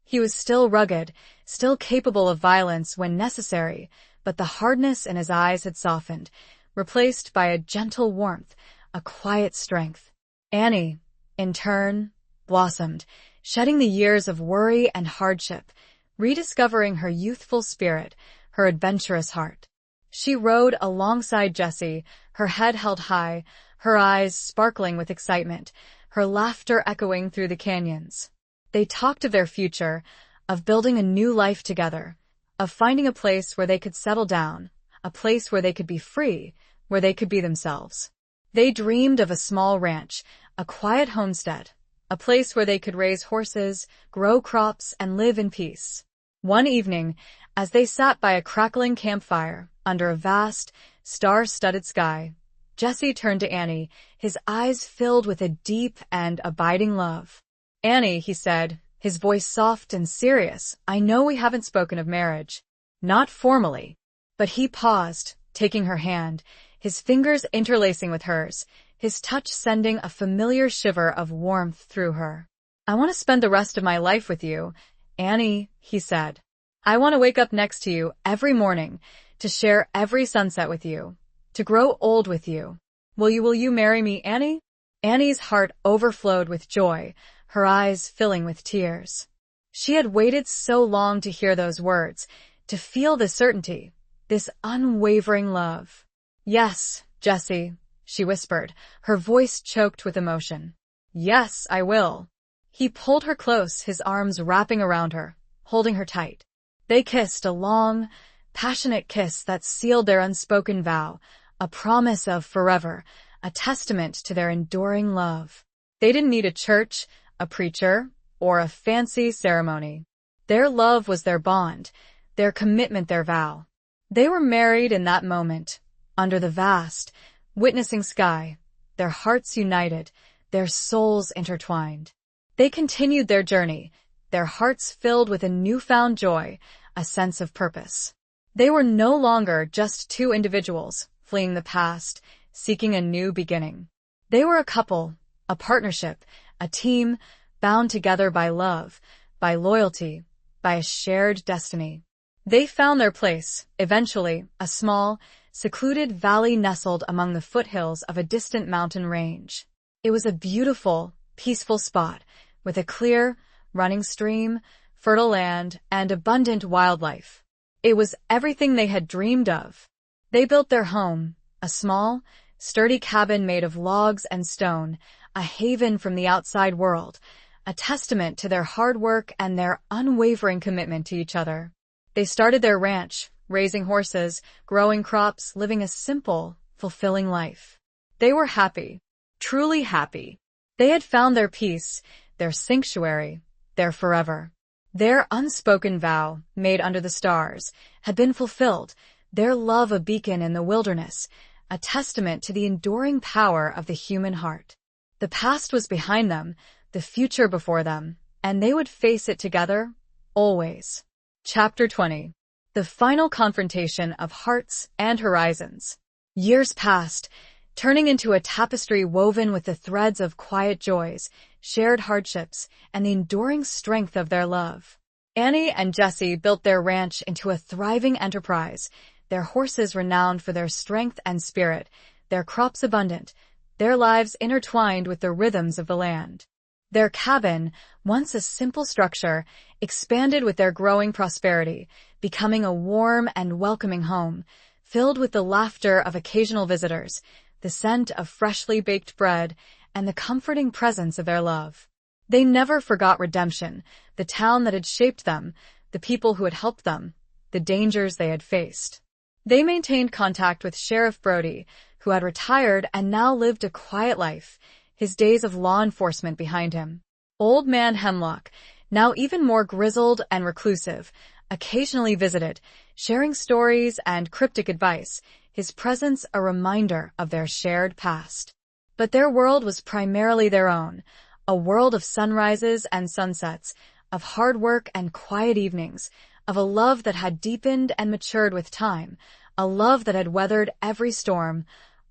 He was still rugged, still capable of violence when necessary, but the hardness in his eyes had softened, replaced by a gentle warmth, a quiet strength. Annie, in turn, blossomed, shedding the years of worry and hardship, rediscovering her youthful spirit, her adventurous heart. She rode alongside Jesse, her head held high, her eyes sparkling with excitement, her laughter echoing through the canyons. They talked of their future, of building a new life together, of finding a place where they could settle down, a place where they could be free, where they could be themselves. They dreamed of a small ranch, a quiet homestead, a place where they could raise horses, grow crops, and live in peace. One evening, as they sat by a crackling campfire, under a vast, star-studded sky, Jesse turned to Annie, his eyes filled with a deep and abiding love. "Annie," he said, his voice soft and serious, "I know we haven't spoken of marriage. Not formally." But he paused, taking her hand, his fingers interlacing with hers, his touch sending a familiar shiver of warmth through her. "I want to spend the rest of my life with you, Annie," he said. "I want to wake up next to you every morning, to share every sunset with you, to grow old with you. Will you marry me, Annie?" Annie's heart overflowed with joy, her eyes filling with tears. She had waited so long to hear those words, to feel the certainty, this unwavering love. "Yes, Jesse," she whispered, her voice choked with emotion. "Yes, I will." He pulled her close, his arms wrapping around her, holding her tight. They kissed, a long, passionate kiss that sealed their unspoken vow, a promise of forever, a testament to their enduring love. They didn't need a church, a preacher, or a fancy ceremony. Their love was their bond, their commitment their vow. They were married in that moment, under the vast, witnessing sky, their hearts united, their souls intertwined. They continued their journey, their hearts filled with a newfound joy, a sense of purpose. They were no longer just two individuals, fleeing the past, seeking a new beginning. They were a couple, a partnership, a team, bound together by love, by loyalty, by a shared destiny. They found their place, eventually, a small, secluded valley nestled among the foothills of a distant mountain range. It was a beautiful, peaceful spot, with a clear, running stream, fertile land, and abundant wildlife. It was everything they had dreamed of. They built their home, a small, sturdy cabin made of logs and stone, a haven from the outside world, a testament to their hard work and their unwavering commitment to each other. They started their ranch, raising horses, growing crops, living a simple, fulfilling life. They were happy, truly happy. They had found their peace, their sanctuary, their forever. Their unspoken vow, made under the stars, had been fulfilled, their love a beacon in the wilderness, a testament to the enduring power of the human heart. The past was behind them, the future before them, and they would face it together, always. Chapter 20. The final confrontation of hearts and horizons. Years passed, turning into a tapestry woven with the threads of quiet joys, shared hardships, and the enduring strength of their love. Annie and Jesse built their ranch into a thriving enterprise, their horses renowned for their strength and spirit, their crops abundant, their lives intertwined with the rhythms of the land. Their cabin, once a simple structure, expanded with their growing prosperity, becoming a warm and welcoming home, filled with the laughter of occasional visitors, the scent of freshly baked bread, and the comforting presence of their love. They never forgot Redemption, the town that had shaped them, the people who had helped them, the dangers they had faced. They maintained contact with Sheriff Brody, who had retired and now lived a quiet life, his days of law enforcement behind him. Old Man Hemlock, now even more grizzled and reclusive, occasionally visited, sharing stories and cryptic advice, his presence a reminder of their shared past. But their world was primarily their own, a world of sunrises and sunsets, of hard work and quiet evenings, of a love that had deepened and matured with time, a love that had weathered every storm,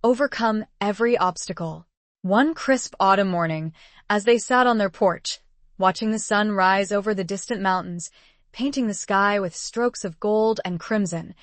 overcome every obstacle. One crisp autumn morning, as they sat on their porch, watching the sun rise over the distant mountains, painting the sky with strokes of gold and crimson,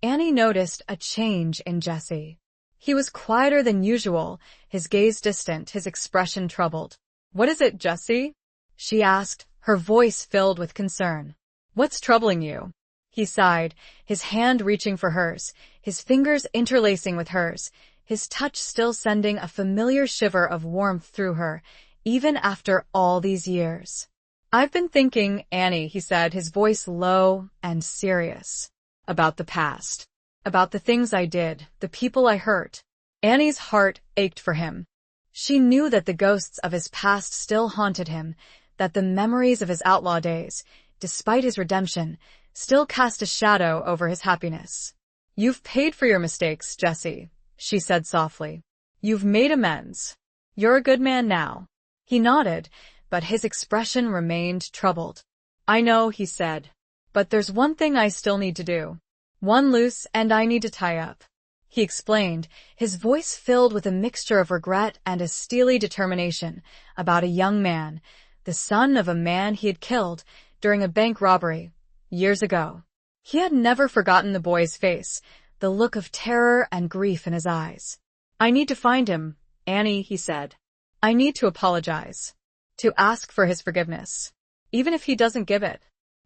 Annie noticed a change in Jesse. He was quieter than usual, his gaze distant, his expression troubled. "What is it, Jesse?" she asked, her voice filled with concern. "What's troubling you?" He sighed, his hand reaching for hers, his fingers interlacing with hers, his touch still sending a familiar shiver of warmth through her, even after all these years. "I've been thinking, Annie," he said, his voice low and serious, "about the past, about the things I did, the people I hurt." Annie's heart ached for him. She knew that the ghosts of his past still haunted him, that the memories of his outlaw days, despite his redemption, still cast a shadow over his happiness. "You've paid for your mistakes, Jesse," she said softly. "You've made amends. You're a good man now." He nodded, but his expression remained troubled. "I know," he said, "but there's one thing I still need to do. One loose end I need to tie up." He explained, his voice filled with a mixture of regret and a steely determination, about a young man, the son of a man he had killed during a bank robbery years ago. He had never forgotten the boy's face, the look of terror and grief in his eyes. "I need to find him, Annie," he said. "I need to apologize, to ask for his forgiveness, even if he doesn't give it."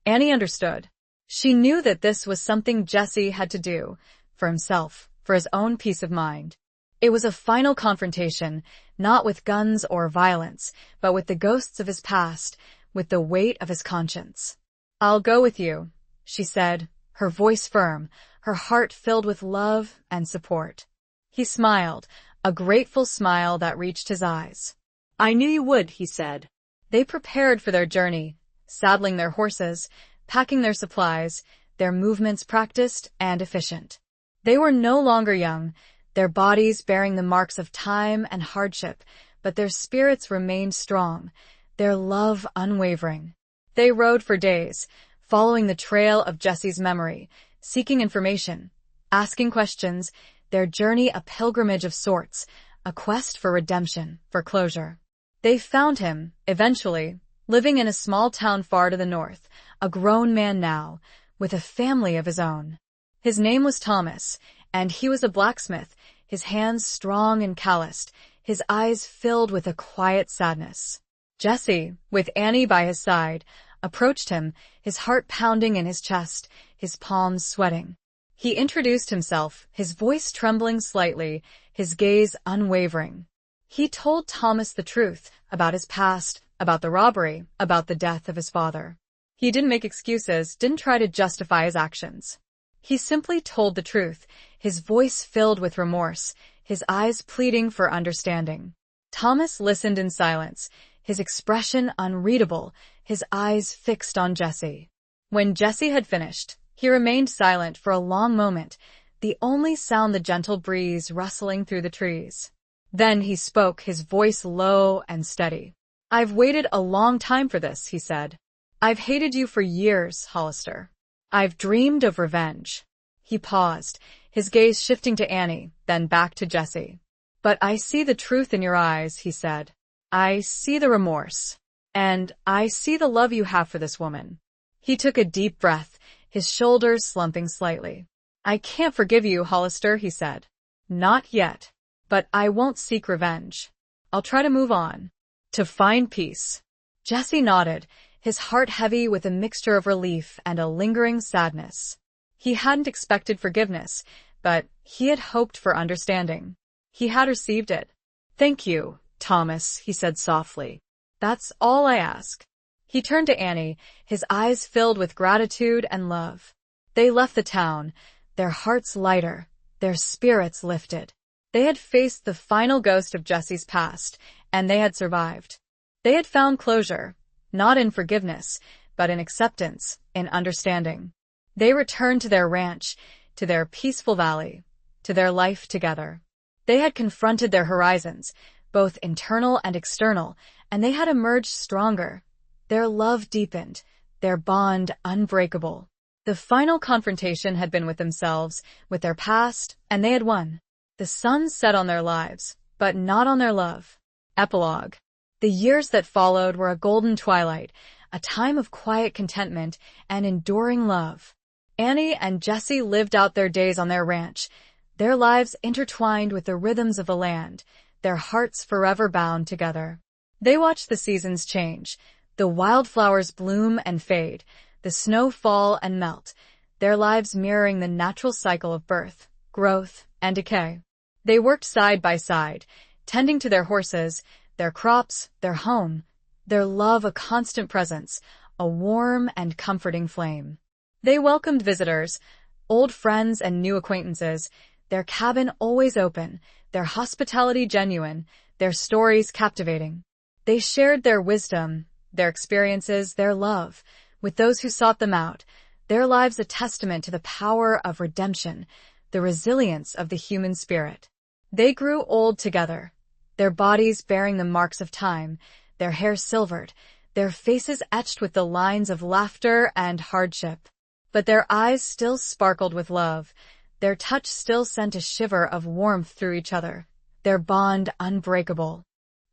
Annie understood. She knew that this was something Jesse had to do, for himself, for his own peace of mind. It was a final confrontation, not with guns or violence, but with the ghosts of his past, with the weight of his conscience. "I'll go with you," she said, her voice firm, her heart filled with love and support. He smiled, a grateful smile that reached his eyes. "I knew you would," he said. They prepared for their journey, saddling their horses, packing their supplies, their movements practiced and efficient. They were no longer young, their bodies bearing the marks of time and hardship, but their spirits remained strong, their love unwavering. They rode for days, following the trail of Jesse's memory, seeking information, asking questions, their journey a pilgrimage of sorts, a quest for redemption, for closure. They found him, eventually, living in a small town far to the north, a grown man now, with a family of his own. His name was Thomas, and he was a blacksmith, his hands strong and calloused, his eyes filled with a quiet sadness. Jesse, with Annie by his side, approached him, his heart pounding in his chest, his palms sweating. He introduced himself, his voice trembling slightly, his gaze unwavering. He told Thomas the truth about his past, about the robbery, about the death of his father. He didn't make excuses, didn't try to justify his actions. He simply told the truth, his voice filled with remorse, his eyes pleading for understanding. Thomas listened in silence, his expression unreadable, his eyes fixed on Jesse. When Jesse had finished, he remained silent for a long moment, the only sound the gentle breeze rustling through the trees. Then he spoke, his voice low and steady. "I've waited a long time for this," he said. "I've hated you for years, Hollister. I've dreamed of revenge." He paused, his gaze shifting to Annie, then back to Jesse. "But I see the truth in your eyes," he said. "I see the remorse. And I see the love you have for this woman." He took a deep breath, his shoulders slumping slightly. "I can't forgive you, Hollister," he said. "Not yet. But I won't seek revenge. I'll try to move on. To find peace." Jesse nodded, his heart heavy with a mixture of relief and a lingering sadness. He hadn't expected forgiveness, but he had hoped for understanding. He had received it. "Thank you, Thomas," he said softly. "That's all I ask." He turned to Annie, his eyes filled with gratitude and love. They left the town, their hearts lighter, their spirits lifted. They had faced the final ghost of Jesse's past, and they had survived. They had found closure, not in forgiveness, but in acceptance, in understanding. They returned to their ranch, to their peaceful valley, to their life together. They had confronted their horizons, both internal and external, and they had emerged stronger. Their love deepened, their bond unbreakable. The final confrontation had been with themselves, with their past, and they had won. The sun set on their lives, but not on their love. Epilogue. The years that followed were a golden twilight, a time of quiet contentment and enduring love. Annie and Jesse lived out their days on their ranch, their lives intertwined with the rhythms of the land, their hearts forever bound together. They watched the seasons change, the wildflowers bloom and fade, the snow fall and melt, their lives mirroring the natural cycle of birth, growth, and decay. They worked side by side, tending to their horses, their crops, their home, their love a constant presence, a warm and comforting flame. They welcomed visitors, old friends and new acquaintances, their cabin always open, their hospitality genuine, their stories captivating. They shared their wisdom, their experiences, their love, with those who sought them out, their lives a testament to the power of redemption, the resilience of the human spirit. They grew old together, their bodies bearing the marks of time, their hair silvered, their faces etched with the lines of laughter and hardship. But their eyes still sparkled with love, their touch still sent a shiver of warmth through each other, their bond unbreakable.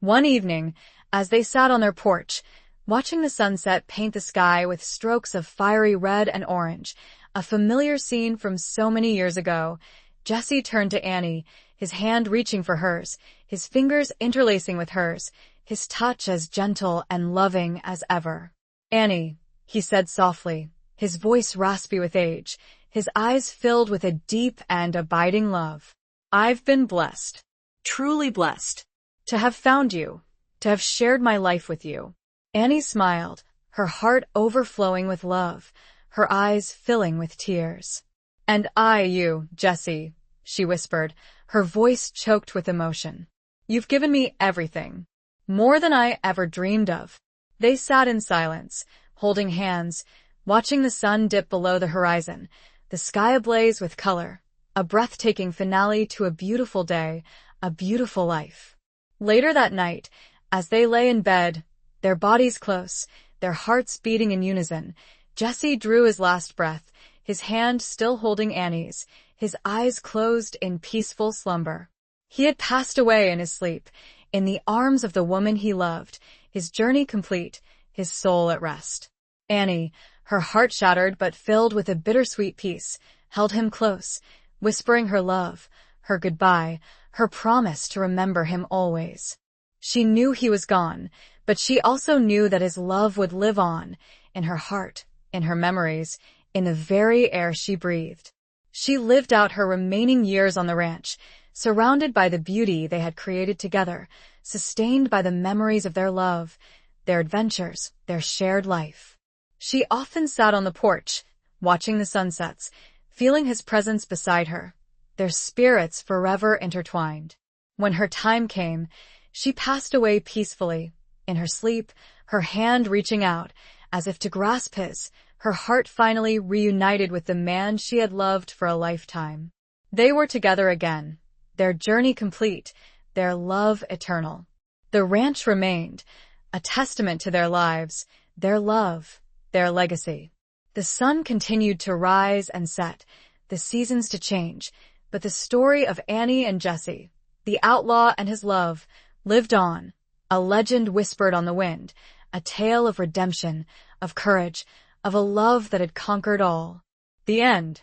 One evening, as they sat on their porch, watching the sunset paint the sky with strokes of fiery red and orange, a familiar scene from so many years ago, Jesse turned to Annie, his hand reaching for hers, his fingers interlacing with hers, his touch as gentle and loving as ever. "Annie," he said softly, his voice raspy with age, his eyes filled with a deep and abiding love. "I've been blessed, truly blessed, to have found you, to have shared my life with you." Annie smiled, her heart overflowing with love, her eyes filling with tears. "And I you, Jesse," she whispered, her voice choked with emotion. "You've given me everything, more than I ever dreamed of." They sat in silence, holding hands, watching the sun dip below the horizon, the sky ablaze with color, a breathtaking finale to a beautiful day, a beautiful life. Later that night, as they lay in bed, their bodies close, their hearts beating in unison, Jesse drew his last breath, his hand still holding Annie's, his eyes closed in peaceful slumber. He had passed away in his sleep, in the arms of the woman he loved, his journey complete, his soul at rest. Annie, her heart shattered but filled with a bittersweet peace, held him close, whispering her love, her goodbye, her promise to remember him always. She knew he was gone, but she also knew that his love would live on, in her heart, in her memories, in the very air she breathed. She lived out her remaining years on the ranch, surrounded by the beauty they had created together, sustained by the memories of their love, their adventures, their shared life. She often sat on the porch, watching the sunsets, feeling his presence beside her, their spirits forever intertwined. When her time came, she passed away peacefully, in her sleep, her hand reaching out, as if to grasp his, her heart finally reunited with the man she had loved for a lifetime. They were together again, their journey complete, their love eternal. The ranch remained, a testament to their lives, their love, their legacy. The sun continued to rise and set, the seasons to change, but the story of Annie and Jesse, the outlaw and his love, lived on, a legend whispered on the wind, a tale of redemption, of courage, of a love that had conquered all. The end.